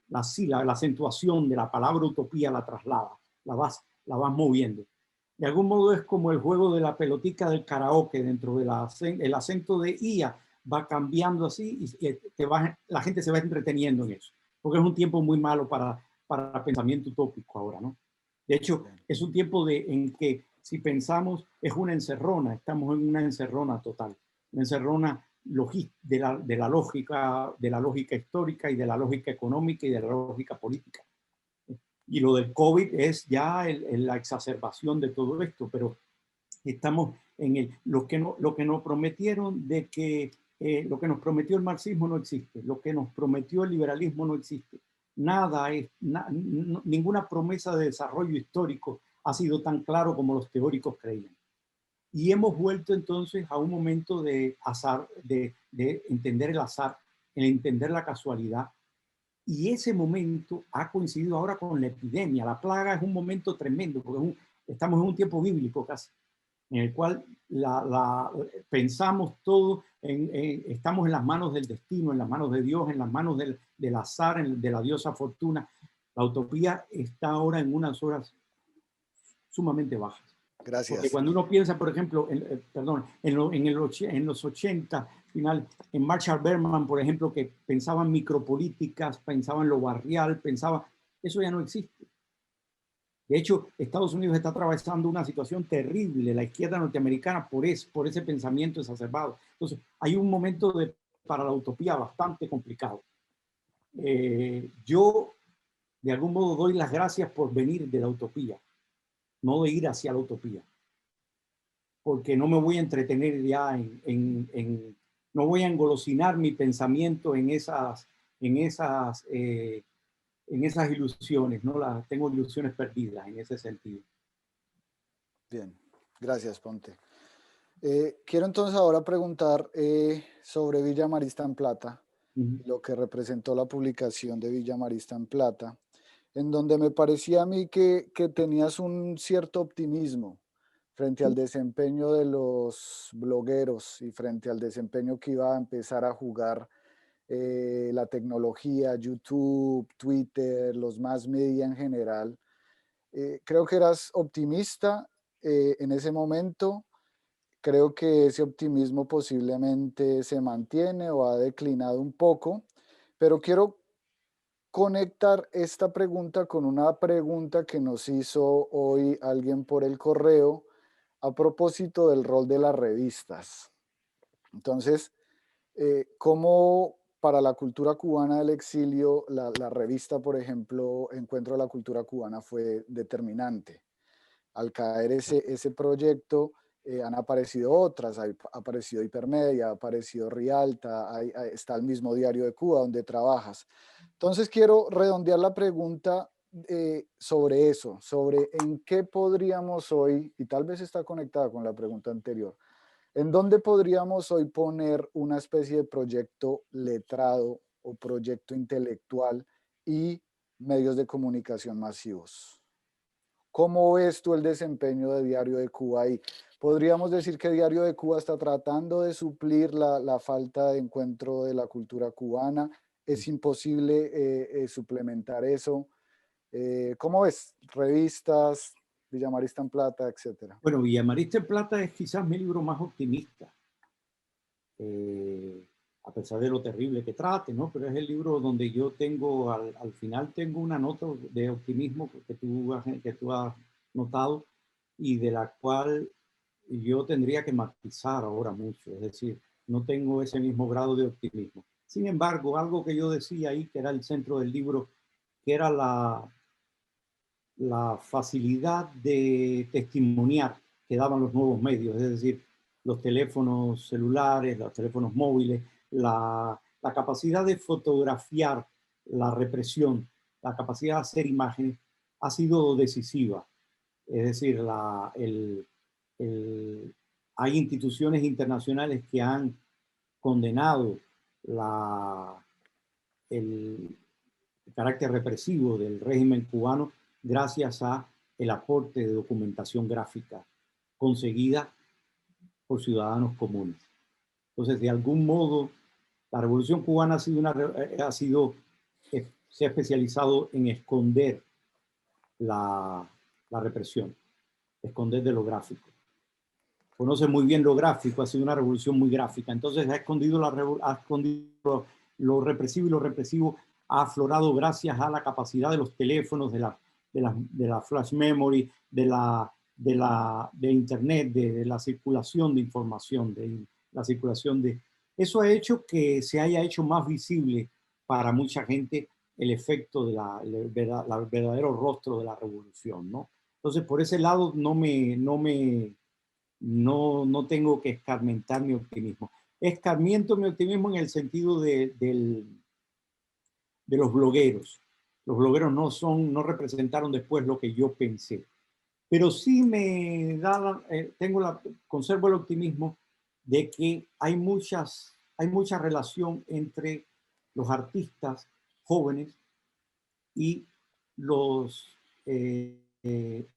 la acentuación de la palabra utopía, la traslada, la vas moviendo. De algún modo es como el juego de la pelotica del karaoke dentro del acento de IA va cambiando así y la gente se va entreteniendo en eso, porque es un tiempo muy malo para pensamiento utópico ahora, ¿no? De hecho, es un tiempo en que si pensamos es una encerrona, estamos en una encerrona total, una encerrona de la lógica histórica y de la lógica económica y de la lógica política. Y lo del COVID es ya la exacerbación de todo esto, pero estamos en lo que nos prometieron de que lo que nos prometió el marxismo no existe, lo que nos prometió el liberalismo no existe. Ninguna promesa de desarrollo histórico ha sido tan claro como los teóricos creían. Y hemos vuelto entonces a un momento de azar, de entender el azar, el entender la casualidad. Y ese momento ha coincidido ahora con la epidemia. La plaga es un momento tremendo, porque estamos en un tiempo bíblico casi, en el cual pensamos todo, estamos en las manos del destino, en las manos de Dios, en las manos del azar, de la diosa fortuna. La utopía está ahora en unas horas sumamente bajas. Gracias. Porque cuando uno piensa, por ejemplo, en los 80, final, en Marshall Berman, por ejemplo, que pensaban micropolíticas, pensaban lo barrial, eso ya no existe. De hecho, Estados Unidos está atravesando una situación terrible, la izquierda norteamericana, por ese pensamiento exacerbado. Entonces, hay un momento para la utopía bastante complicado. Yo, de algún modo, doy las gracias por venir de la utopía, no de ir hacia la utopía, porque no me voy a entretener ya no voy a engolosinar mi pensamiento en esas ilusiones, ¿no? Tengo ilusiones perdidas en ese sentido. Bien, gracias, Ponte. Quiero entonces ahora preguntar sobre Villa Marista en Plata, lo que representó la publicación de Villa Marista en Plata, en donde me parecía a mí que tenías un cierto optimismo frente al desempeño de los blogueros y frente al desempeño que iba a empezar a jugar la tecnología, YouTube, Twitter, los más media en general. Creo que eras optimista en ese momento. Creo que ese optimismo posiblemente se mantiene o ha declinado un poco, pero quiero conectar esta pregunta con una pregunta que nos hizo hoy alguien por el correo a propósito del rol de las revistas. Entonces, ¿cómo para la cultura cubana del exilio la revista, por ejemplo, Encuentro de la Cultura Cubana fue determinante? Al caer ese proyecto, han aparecido otras, ha aparecido Hipermedia, ha aparecido Rialta, está el mismo Diario de Cuba donde trabajas. Entonces quiero redondear la pregunta sobre eso, sobre en qué podríamos hoy, y tal vez está conectada con la pregunta anterior, ¿en dónde podríamos hoy poner una especie de proyecto letrado o proyecto intelectual y medios de comunicación masivos? ¿Cómo ves tú el desempeño de Diario de Cuba ahí? ¿Podríamos decir que Diario de Cuba está tratando de suplir la falta de encuentro de la cultura cubana es imposible suplementar eso. ¿Cómo ves? Revistas, Villamarista en Plata, etcétera. Bueno, Villamarista en Plata es quizás mi libro más optimista. A pesar de lo terrible que trate, ¿no? Pero es el libro donde yo tengo, al final tengo una nota de optimismo que tú has notado y de la cual yo tendría que matizar ahora mucho, es decir, no tengo ese mismo grado de optimismo. Sin embargo, algo que yo decía ahí, que era el centro del libro, que era la facilidad de testimoniar que daban los nuevos medios, es decir, los teléfonos celulares, los teléfonos móviles, la capacidad de fotografiar la represión, la capacidad de hacer imágenes, ha sido decisiva. Es decir, hay instituciones internacionales que han condenado el carácter represivo del régimen cubano gracias a el aporte de documentación gráfica conseguida por ciudadanos comunes. Entonces, de algún modo, la Revolución Cubana se ha especializado en esconder la represión, esconder de lo gráfico. Conoce muy bien lo gráfico, ha sido una revolución muy gráfica. Entonces ha escondido lo represivo, y lo represivo ha aflorado gracias a la capacidad de los teléfonos, de la flash memory, de internet, de la circulación de información, de la circulación de... Eso ha hecho que se haya hecho más visible para mucha gente el efecto el verdadero rostro de la revolución, ¿no? Entonces, por ese lado no tengo que escarmentar mi optimismo. Escarmiento mi optimismo en el sentido de los blogueros. Los blogueros no representaron después lo que yo pensé. Pero sí conservo el optimismo de que hay mucha relación entre los artistas jóvenes y los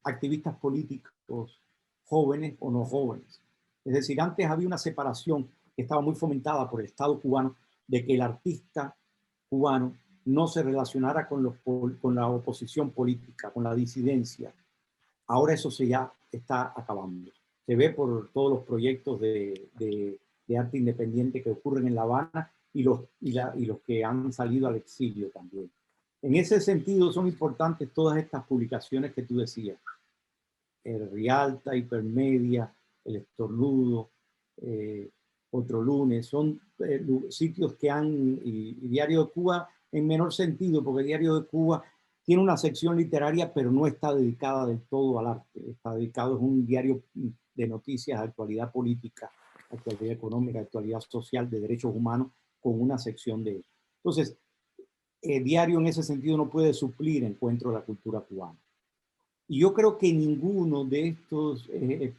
activistas políticos jóvenes o no jóvenes. Es decir, antes había una separación que estaba muy fomentada por el Estado cubano de que el artista cubano no se relacionara con la oposición política, con la disidencia. Ahora eso ya está acabando. Se ve por todos los proyectos de arte independiente que ocurren en La Habana y los que han salido al exilio también. En ese sentido son importantes todas estas publicaciones que tú decías. El Rialta, Hipermedia, El Estornudo, Otro Lunes, son sitios que y Diario de Cuba en menor sentido, porque Diario de Cuba tiene una sección literaria, pero no está dedicada del todo al arte. Está dedicado, es un diario de noticias, actualidad política, actualidad económica, actualidad social, de derechos humanos, con una sección de eso. Entonces, Diario en ese sentido no puede suplir Encuentro de la Cultura Cubana. Y yo creo que ninguno de estos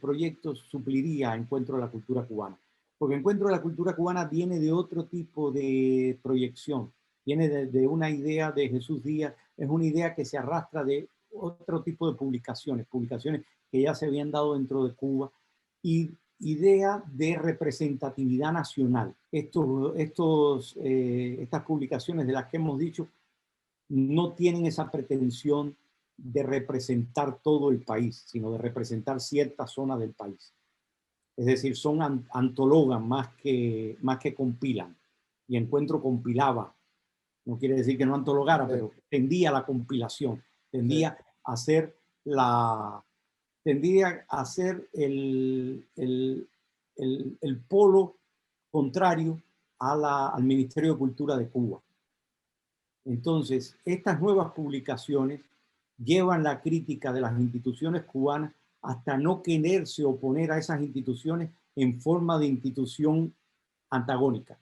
proyectos supliría Encuentro de la Cultura Cubana, porque Encuentro de la Cultura Cubana viene de otro tipo de proyección, viene de una idea de Jesús Díaz, es una idea que se arrastra de otro tipo de publicaciones que ya se habían dado dentro de Cuba, y idea de representatividad nacional. Estas publicaciones de las que hemos dicho no tienen esa pretensión de representar todo el país, sino de representar ciertas zonas del país. Es decir, antologan más que compilan. Y Encuentro compilaba. No quiere decir que no antologara, pero tendía a la compilación, tendía a hacer el polo contrario al Ministerio de Cultura de Cuba. Entonces, estas nuevas publicaciones llevan la crítica de las instituciones cubanas hasta no quererse oponer a esas instituciones en forma de institución antagónica.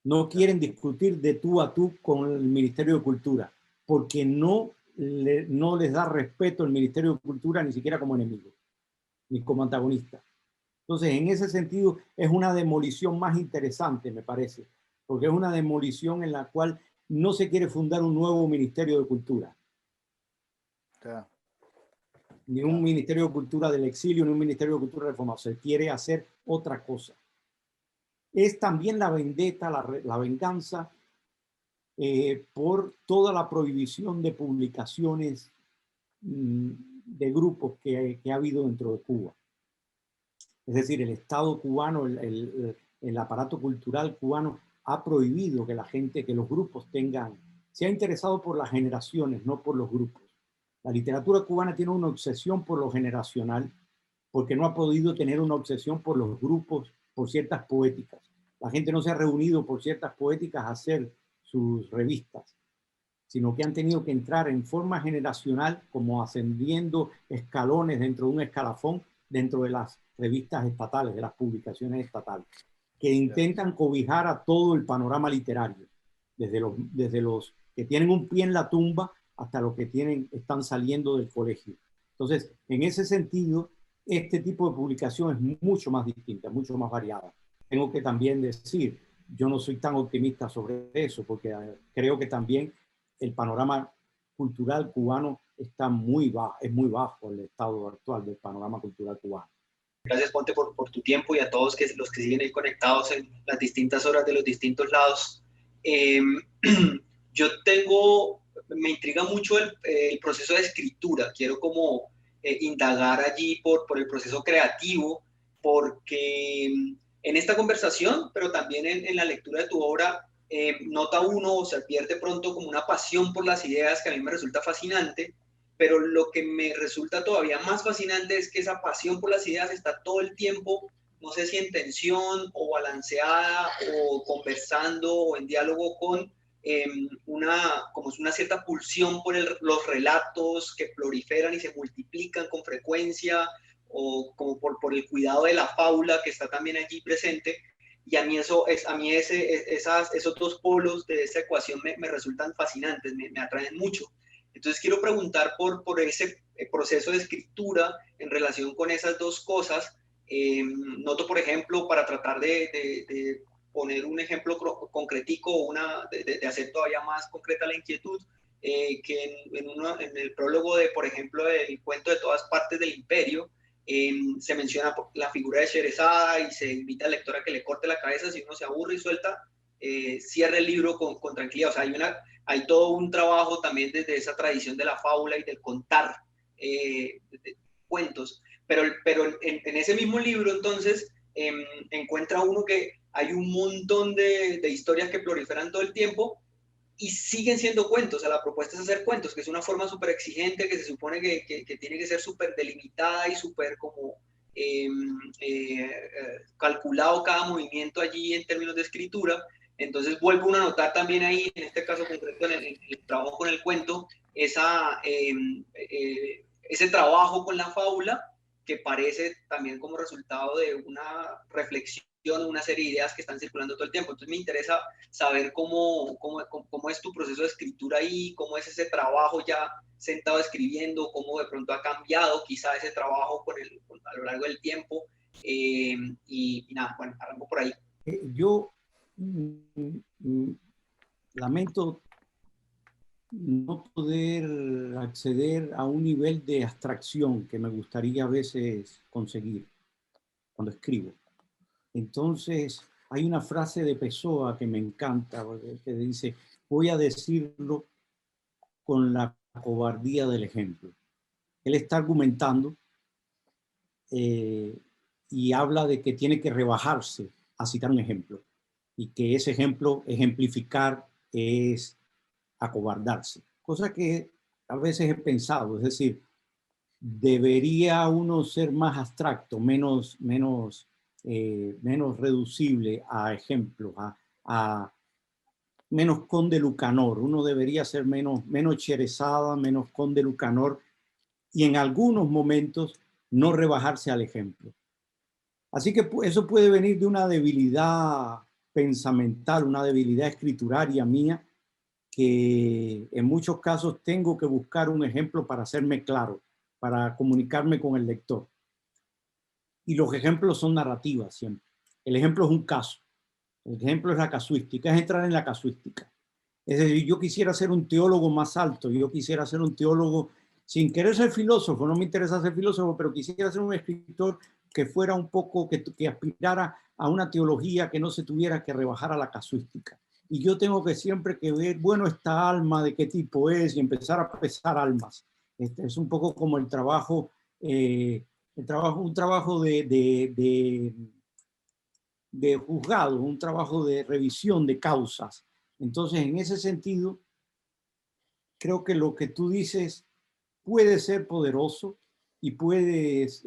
No quieren discutir de tú a tú con el Ministerio de Cultura, porque no les da respeto el Ministerio de Cultura ni siquiera como enemigo, ni como antagonista. Entonces, en ese sentido, es una demolición más interesante, me parece, porque es una demolición en la cual no se quiere fundar un nuevo Ministerio de Cultura. Ni un Ministerio de Cultura del exilio, ni un Ministerio de Cultura reformado. Se quiere hacer otra cosa. es también la vendetta, la venganza por toda la prohibición de publicaciones de grupos que ha habido dentro de Cuba. Es decir, el Estado cubano, el aparato cultural cubano ha prohibido que la gente, que los grupos se ha interesado por las generaciones, no por los grupos. La literatura cubana tiene una obsesión por lo generacional, porque no ha podido tener una obsesión por los grupos, por ciertas poéticas. La gente no se ha reunido por ciertas poéticas a hacer sus revistas, sino que han tenido que entrar en forma generacional, como ascendiendo escalones dentro de un escalafón, dentro de las revistas estatales, de las publicaciones estatales, que intentan cobijar a todo el panorama literario, desde los que tienen un pie en la tumba hasta los que están saliendo del colegio. Entonces, en ese sentido, este tipo de publicación es mucho más distinta, mucho más variada. Tengo que también decir, yo no soy tan optimista sobre eso, porque creo que también el panorama cultural cubano está es muy bajo el estado actual del panorama cultural cubano. Gracias, Ponte, por tu tiempo, y a todos los que siguen ahí conectados en las distintas horas de los distintos lados. Me intriga mucho el proceso de escritura. Quiero como indagar allí por el proceso creativo, porque en esta conversación, pero también en la lectura de tu obra, nota uno o se pierde pronto como una pasión por las ideas que a mí me resulta fascinante, pero lo que me resulta todavía más fascinante es que esa pasión por las ideas está todo el tiempo, no sé si en tensión o balanceada o conversando o en diálogo con una cierta pulsión por los relatos que proliferan y se multiplican con frecuencia, o como por el cuidado de la fábula que está también allí presente. Y a mí esos dos polos de esa ecuación me resultan fascinantes, me atraen mucho. Entonces quiero preguntar por ese proceso de escritura en relación con esas dos cosas. Noto, por ejemplo, para tratar de poner un ejemplo concretico, de hacer todavía más concreta la inquietud, que en el prólogo por ejemplo, el cuento de todas partes del imperio, se menciona la figura de Sherezada y se invita al lector a que le corte la cabeza si uno se aburre y suelta, cierra el libro con tranquilidad. O sea, hay todo un trabajo también desde esa tradición de la fábula y del contar cuentos. Pero en ese mismo libro, entonces, encuentra uno que hay un montón de historias que proliferan todo el tiempo y siguen siendo cuentos. O sea, la propuesta es hacer cuentos, que es una forma súper exigente, que se supone que tiene que ser súper delimitada y súper como calculado cada movimiento allí en términos de escritura. Entonces vuelvo a notar también ahí, en este caso concreto, en el trabajo con el cuento, ese trabajo con la fábula, que parece también como resultado de una reflexión, una serie de ideas que están circulando todo el tiempo. Entonces me interesa saber cómo es tu proceso de escritura ahí, cómo es ese trabajo ya sentado escribiendo, cómo de pronto ha cambiado quizá ese trabajo a lo largo del tiempo. Y nada, bueno, arranco por ahí. Yo lamento no poder acceder a un nivel de abstracción que me gustaría a veces conseguir cuando escribo. Entonces, hay una frase de Pessoa que me encanta, que dice: voy a decirlo con la cobardía del ejemplo. Él está argumentando y habla de que tiene que rebajarse a citar un ejemplo, y que ese ejemplo, ejemplificar, es acobardarse, cosa que a veces he pensado. Es decir, debería uno ser más abstracto, menos reducible a ejemplos, a menos Conde Lucanor. Uno debería ser menos Sherezada, menos Conde Lucanor, y en algunos momentos no rebajarse al ejemplo. Así que eso puede venir de una debilidad pensamental, una debilidad escrituraria mía, que en muchos casos tengo que buscar un ejemplo para hacerme claro, para comunicarme con el lector. Y los ejemplos son narrativas siempre. El ejemplo es un caso. El ejemplo es la casuística, es entrar en la casuística. Es decir, yo quisiera ser un teólogo más alto, yo quisiera ser un teólogo sin querer ser filósofo, no me interesa ser filósofo, pero quisiera ser un escritor que fuera un poco, que aspirara a una teología que no se tuviera que rebajar a la casuística. Y yo tengo que siempre que ver, bueno, esta alma de qué tipo es y empezar a pesar almas. Es un poco como un trabajo de juzgado, un trabajo de revisión de causas. Entonces, en ese sentido, creo que lo que tú dices puede ser poderoso y puedes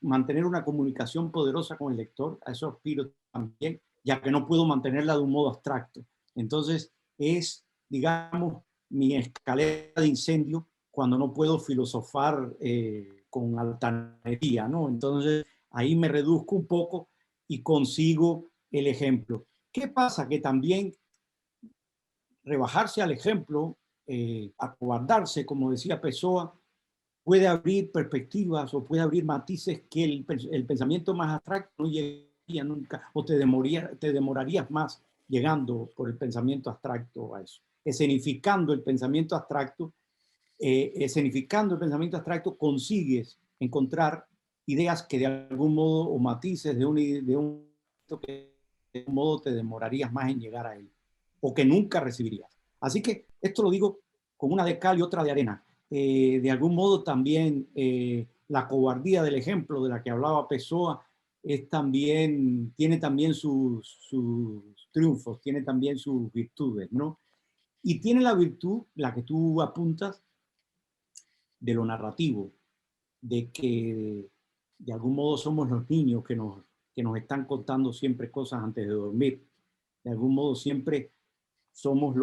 mantener una comunicación poderosa con el lector. A eso aspiro también, ya que no puedo mantenerla de un modo abstracto. Entonces, es, digamos, mi escalera de incendio cuando no puedo filosofar con altanería, ¿no? Entonces, ahí me reduzco un poco y consigo el ejemplo. ¿Qué pasa? Que también rebajarse al ejemplo, acobardarse, como decía Pessoa, puede abrir perspectivas o puede abrir matices que el pensamiento más abstracto no llegaría nunca, o te demorarías más llegando por el pensamiento abstracto a eso. Escenificando el pensamiento abstracto, consigues encontrar ideas que de algún modo, o matices de un que de algún modo te demorarías más en llegar a él, o que nunca recibirías. Así que esto lo digo con una de cal y otra de arena. De algún modo también la cobardía del ejemplo de la que hablaba Pessoa tiene también sus triunfos, tiene también sus virtudes, ¿no? Y tiene la virtud, la que tú apuntas, de lo narrativo, de que de algún modo somos los niños que nos están contando siempre cosas antes de dormir. De algún modo siempre somos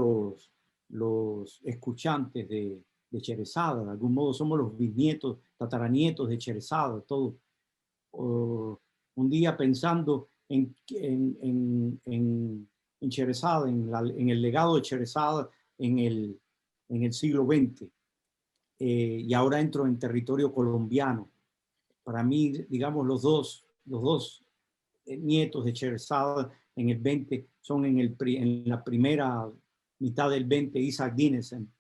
los escuchantes de Sherezada, de algún modo somos los bisnietos, tataranietos de Sherezada, todo. Un día pensando en Sherezada, en el legado de Sherezada en el siglo XX, y ahora entro en territorio colombiano. Para mí, digamos, los dos nietos de Sherezada en el 20 son en la primera mitad del 20 Isaac Dinesen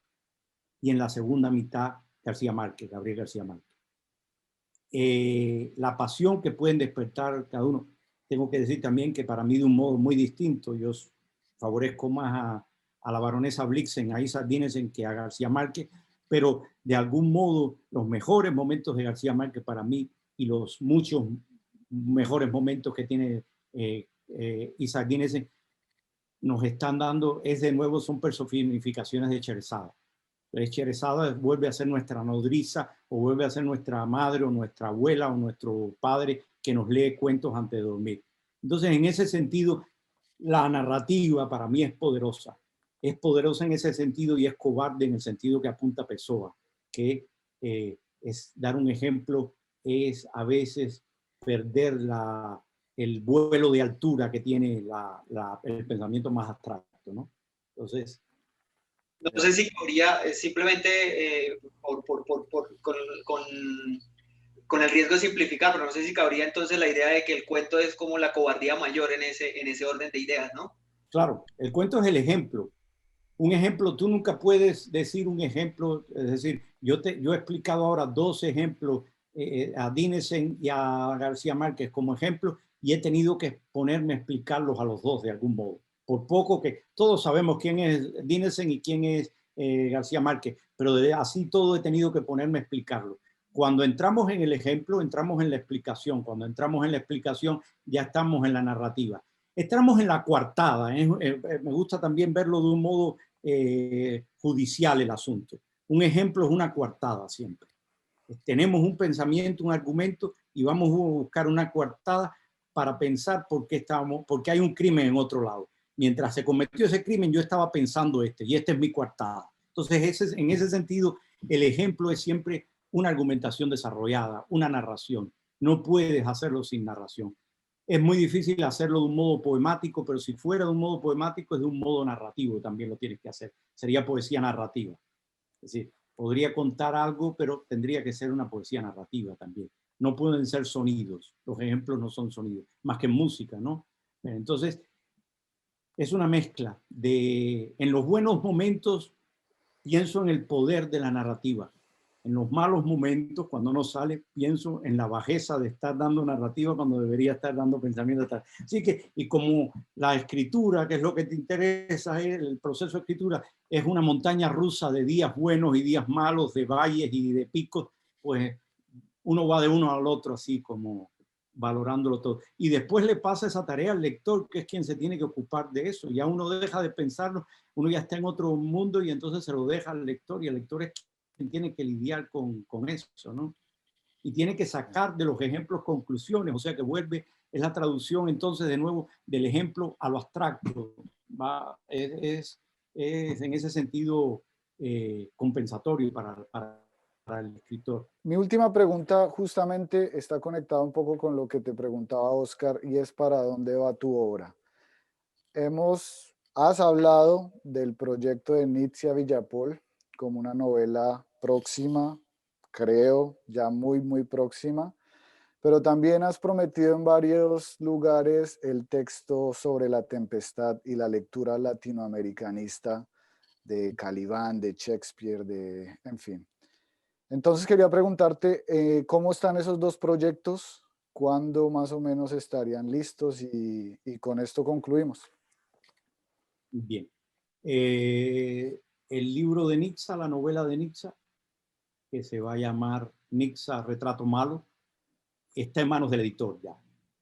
y en la segunda mitad Gabriel García Márquez. La pasión que pueden despertar cada uno. Tengo que decir también que para mí de un modo muy distinto, yo favorezco más a la baronesa Blixen, a Isaac Dinesen que a García Márquez, pero de algún modo los mejores momentos de García Márquez para mí y los muchos mejores momentos que tiene Isaac Dinesen nos están dando, de nuevo, son personificaciones de Sherezada. Sherezada vuelve a ser nuestra nodriza o vuelve a ser nuestra madre o nuestra abuela o nuestro padre que nos lee cuentos antes de dormir. Entonces, en ese sentido, la narrativa para mí es poderosa. Es poderosa en ese sentido y es cobarde en el sentido que apunta Pessoa, que es dar un ejemplo, es a veces perder el vuelo de altura que tiene el pensamiento más abstracto, ¿no? Entonces, no sé si cabría simplemente con el riesgo de simplificar, pero no sé si cabría entonces la idea de que el cuento es como la cobardía mayor en ese orden de ideas, ¿no? Claro, el cuento es el ejemplo. Un ejemplo, tú nunca puedes decir un ejemplo, es decir, yo he explicado ahora dos ejemplos, a Dinesen y a García Márquez como ejemplo, y he tenido que ponerme a explicarlos a los dos de algún modo. Por poco que todos sabemos quién es Dinesen y quién es García Márquez, pero así todo he tenido que ponerme a explicarlo. Cuando entramos en el ejemplo, entramos en la explicación. Cuando entramos en la explicación, ya estamos en la narrativa. Estamos en la coartada. Me gusta también verlo de un modo judicial el asunto. Un ejemplo es una coartada siempre. Tenemos un pensamiento, un argumento y vamos a buscar una coartada para pensar por qué hay un crimen en otro lado. Mientras se cometió ese crimen, yo estaba pensando y esta es mi coartada. Entonces, en ese sentido, el ejemplo es siempre una argumentación desarrollada, una narración. No puedes hacerlo sin narración. Es muy difícil hacerlo de un modo poemático, pero si fuera de un modo poemático, es de un modo narrativo, también lo tienes que hacer. Sería poesía narrativa. Es decir, podría contar algo, pero tendría que ser una poesía narrativa también. No pueden ser sonidos. Los ejemplos no son sonidos, más que música, ¿no? Entonces, es una mezcla en los buenos momentos, pienso en el poder de la narrativa. En los malos momentos, cuando no sale, pienso en la bajeza de estar dando narrativa cuando debería estar dando pensamiento. Así que, y como la escritura, que es lo que te interesa, el proceso de escritura, es una montaña rusa de días buenos y días malos, de valles y de picos, pues uno va de uno al otro así como valorándolo todo. Y después le pasa esa tarea al lector, que es quien se tiene que ocupar de eso. Ya uno deja de pensarlo, uno ya está en otro mundo y entonces se lo deja al lector, y el lector es quien tiene que lidiar con eso, ¿no? Y tiene que sacar de los ejemplos conclusiones, o sea que vuelve, es la traducción entonces de nuevo del ejemplo a lo abstracto. Es en ese sentido compensatorio para el escritor. Mi última pregunta justamente está conectada un poco con lo que te preguntaba Oscar, y es ¿para dónde va tu obra? Has hablado del proyecto de Nitzia Villapol como una novela próxima, creo, ya muy, muy próxima, pero también has prometido en varios lugares el texto sobre la tempestad y la lectura latinoamericanista de Calibán, de Shakespeare, en fin. Entonces quería preguntarte, ¿cómo están esos dos proyectos? ¿Cuándo más o menos estarían listos? Y con esto concluimos. Bien. El libro de Nixa, la novela de Nixa, que se va a llamar Nixa Retrato Malo, está en manos del editor ya.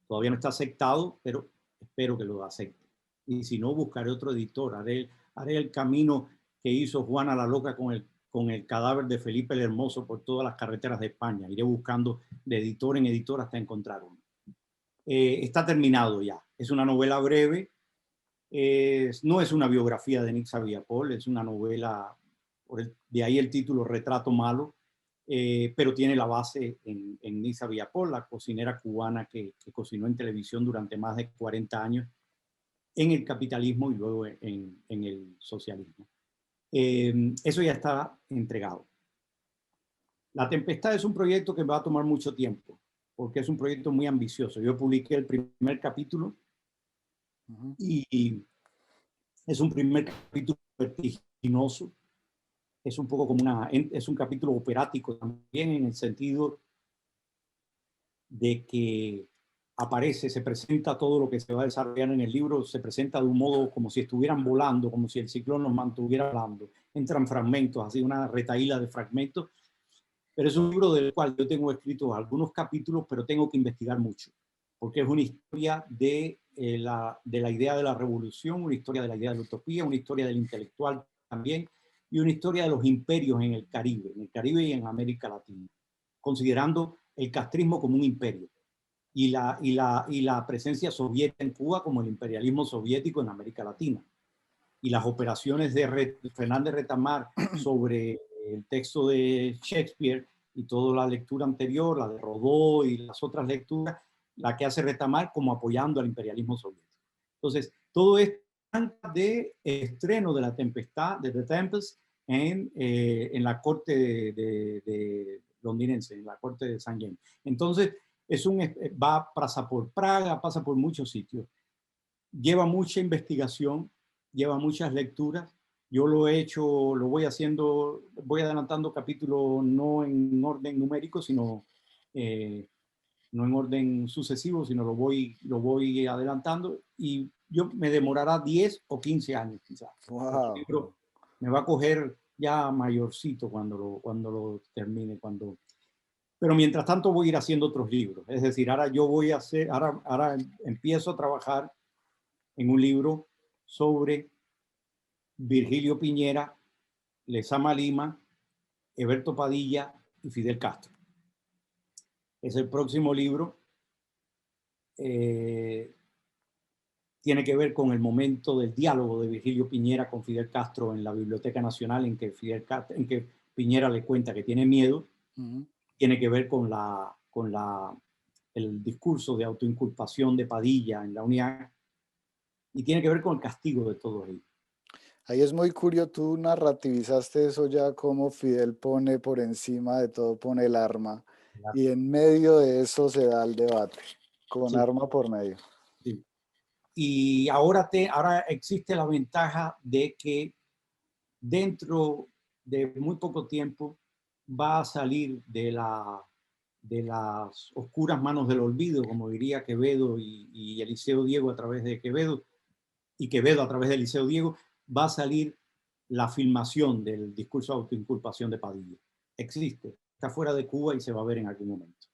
Todavía no está aceptado, pero espero que lo acepte. Y si no, buscaré otro editor. Haré el camino que hizo Juana la Loca con el cadáver de Felipe el Hermoso por todas las carreteras de España. Iré buscando de editor en editor hasta encontrar uno. Está terminado ya. Es una novela breve. No es una biografía de Nixa Villapol, es una novela, de ahí el título Retrato Malo, pero tiene la base en Nixa Villapol, la cocinera cubana que cocinó en televisión durante más de 40 años en el capitalismo y luego en el socialismo. Eso ya está entregado. La Tempestad es un proyecto que va a tomar mucho tiempo, porque es un proyecto muy ambicioso. Yo publiqué el primer capítulo y es un primer capítulo vertiginoso. Es un poco como es un capítulo operático también, en el sentido de que se presenta todo lo que se va a desarrollar en el libro, se presenta de un modo como si estuvieran volando, como si el ciclón nos mantuviera volando. Entran fragmentos, así una retahíla de fragmentos, pero es un libro del cual yo tengo escritos algunos capítulos, pero tengo que investigar mucho, porque es una historia de la idea de la revolución, una historia de la idea de la utopía, una historia del intelectual también, y una historia de los imperios en el Caribe y en América Latina, considerando el castrismo como un imperio y la presencia soviética en Cuba como el imperialismo soviético en América Latina. Y las operaciones de Fernández Retamar sobre el texto de Shakespeare y toda la lectura anterior, la de Rodó y las otras lecturas, la que hace Retamar como apoyando al imperialismo soviético. Entonces, todo esto de estreno de La Tempestad, de The Tempest, en la corte de londinense, en la corte de St. James. Entonces, pasa por Praga, pasa por muchos sitios. Lleva mucha investigación, lleva muchas lecturas. Yo lo he hecho, lo voy haciendo, voy adelantando capítulos no en orden numérico, sino no en orden sucesivo, sino lo voy adelantando, y yo me demorará 10 o 15 años quizás. Wow. El libro me va a coger ya mayorcito cuando lo termine, pero mientras tanto voy a ir haciendo otros libros. Es decir, ahora empiezo a trabajar en un libro sobre Virgilio Piñera, Lezama Lima, Eberto Padilla y Fidel Castro. Es el próximo libro. Tiene que ver con el momento del diálogo de Virgilio Piñera con Fidel Castro en la Biblioteca Nacional, en que Piñera le cuenta que tiene miedo. Tiene que ver con el discurso de autoinculpación de Padilla en la UNIAC, y tiene que ver con el castigo de todos ellos. Ahí es muy curioso, tú narrativizaste eso ya, como Fidel pone por encima de todo, pone el arma, y en medio de eso se da el debate, con arma por medio. Sí. Y ahora existe la ventaja de que dentro de muy poco tiempo va a salir de las oscuras manos del olvido, como diría Quevedo y Eliseo Diego a través de Quevedo, y Quevedo a través de Eliseo Diego, va a salir la filmación del discurso de autoinculpación de Padilla. Existe, está fuera de Cuba y se va a ver en algún momento.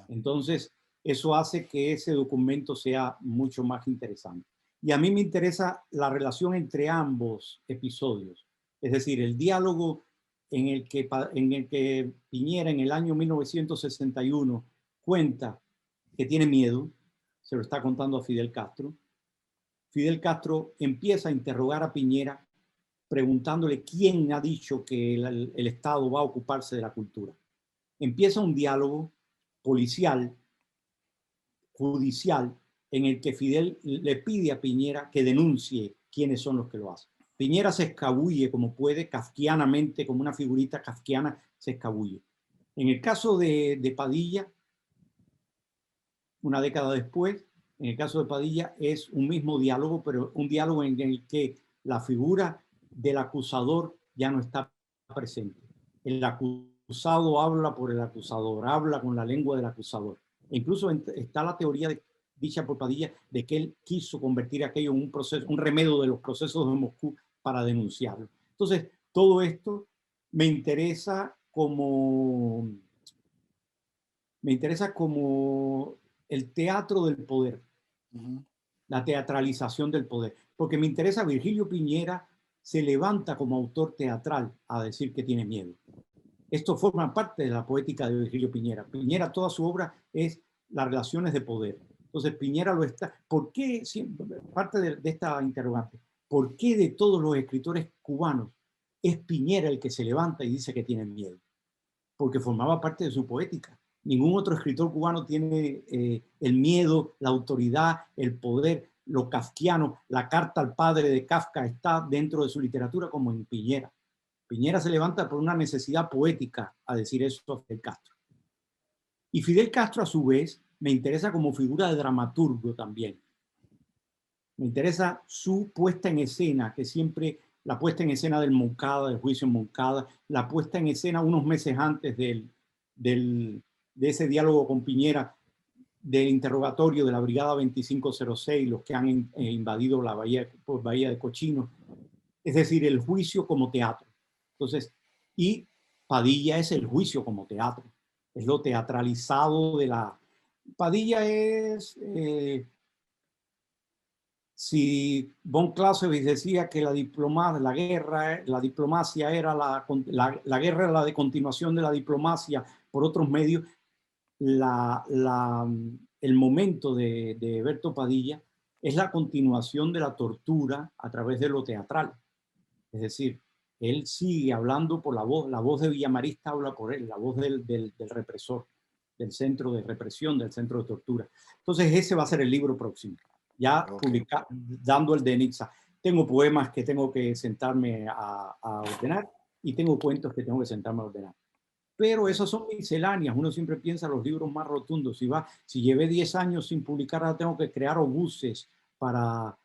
Entonces, eso hace que ese documento sea mucho más interesante. Y a mí me interesa la relación entre ambos episodios, es decir, el diálogo en el que Piñera en el año 1961 cuenta que tiene miedo, se lo está contando a Fidel Castro. Fidel Castro empieza a interrogar a Piñera preguntándole quién ha dicho que el Estado va a ocuparse de la cultura. Empieza un diálogo policial, judicial, en el que Fidel le pide a Piñera que denuncie quiénes son los que lo hacen. Piñera se escabulle como puede, kafkianamente, como una figurita kafkiana, se escabulle. En el caso de Padilla, una década después, en el caso de Padilla es un mismo diálogo, pero un diálogo en el que la figura del acusador ya no está presente. El acusado habla por el acusador, habla con la lengua del acusador. E incluso está la teoría dicha por Padilla de que él quiso convertir aquello en un proceso, un remedio de los procesos de Moscú para denunciarlo. Entonces, todo esto me interesa como el teatro del poder, la teatralización del poder, porque me interesa Virgilio Piñera se levanta como autor teatral a decir que tiene miedo. Esto forma parte de la poética de Virgilio Piñera. Piñera, toda su obra es las relaciones de poder. Entonces, Piñera lo está. ¿Por qué, parte de esta interrogante, por qué de todos los escritores cubanos es Piñera el que se levanta y dice que tiene miedo? Porque formaba parte de su poética. Ningún otro escritor cubano tiene el miedo, la autoridad, el poder, lo kafkiano. La carta al padre de Kafka está dentro de su literatura como en Piñera. Piñera se levanta por una necesidad poética a decir eso a Fidel Castro. Y Fidel Castro, a su vez, me interesa como figura de dramaturgo también. Me interesa su puesta en escena, que siempre la puesta en escena del Moncada, del juicio en Moncada, la puesta en escena unos meses antes de ese diálogo con Piñera, del interrogatorio de la Brigada 2506, los que han invadido la bahía de Cochinos. Es decir, el juicio como teatro. Entonces, y Padilla es el juicio como teatro. Es lo teatralizado de la... Padilla es... si von Clausewitz decía que la diplomacia era la guerra era la de continuación de la diplomacia por otros medios, el momento de Berto Padilla es la continuación de la tortura a través de lo teatral. Es decir, él sigue hablando por la voz de Villamarista habla por él, la voz del represor, del centro de represión, del centro de tortura. Entonces ese va a ser el libro próximo, ya dando el de Nixa. Tengo poemas que tengo que sentarme a ordenar y tengo cuentos que tengo que sentarme a ordenar. Pero esas son misceláneas. Uno siempre piensa en los libros más rotundos. Si llevé 10 años sin publicar, ahora tengo que crear obuses para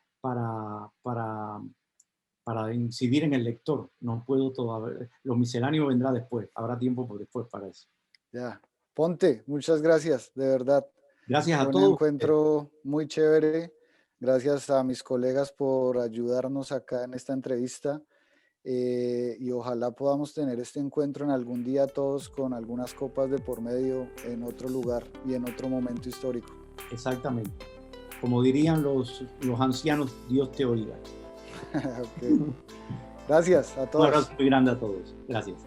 incidir en el lector. No puedo todavía. Lo misceláneo vendrá después. Habrá tiempo por después para eso. Ya. Ponte, muchas gracias, de verdad. Gracias a Un todos. encuentro muy chévere. Gracias a mis colegas por ayudarnos acá en esta entrevista. Y ojalá podamos tener este encuentro en algún día todos con algunas copas de por medio en otro lugar y en otro momento histórico. Exactamente. Como dirían los ancianos, Dios te oiga. Okay. Gracias a todos. Un abrazo muy grande a todos. Gracias.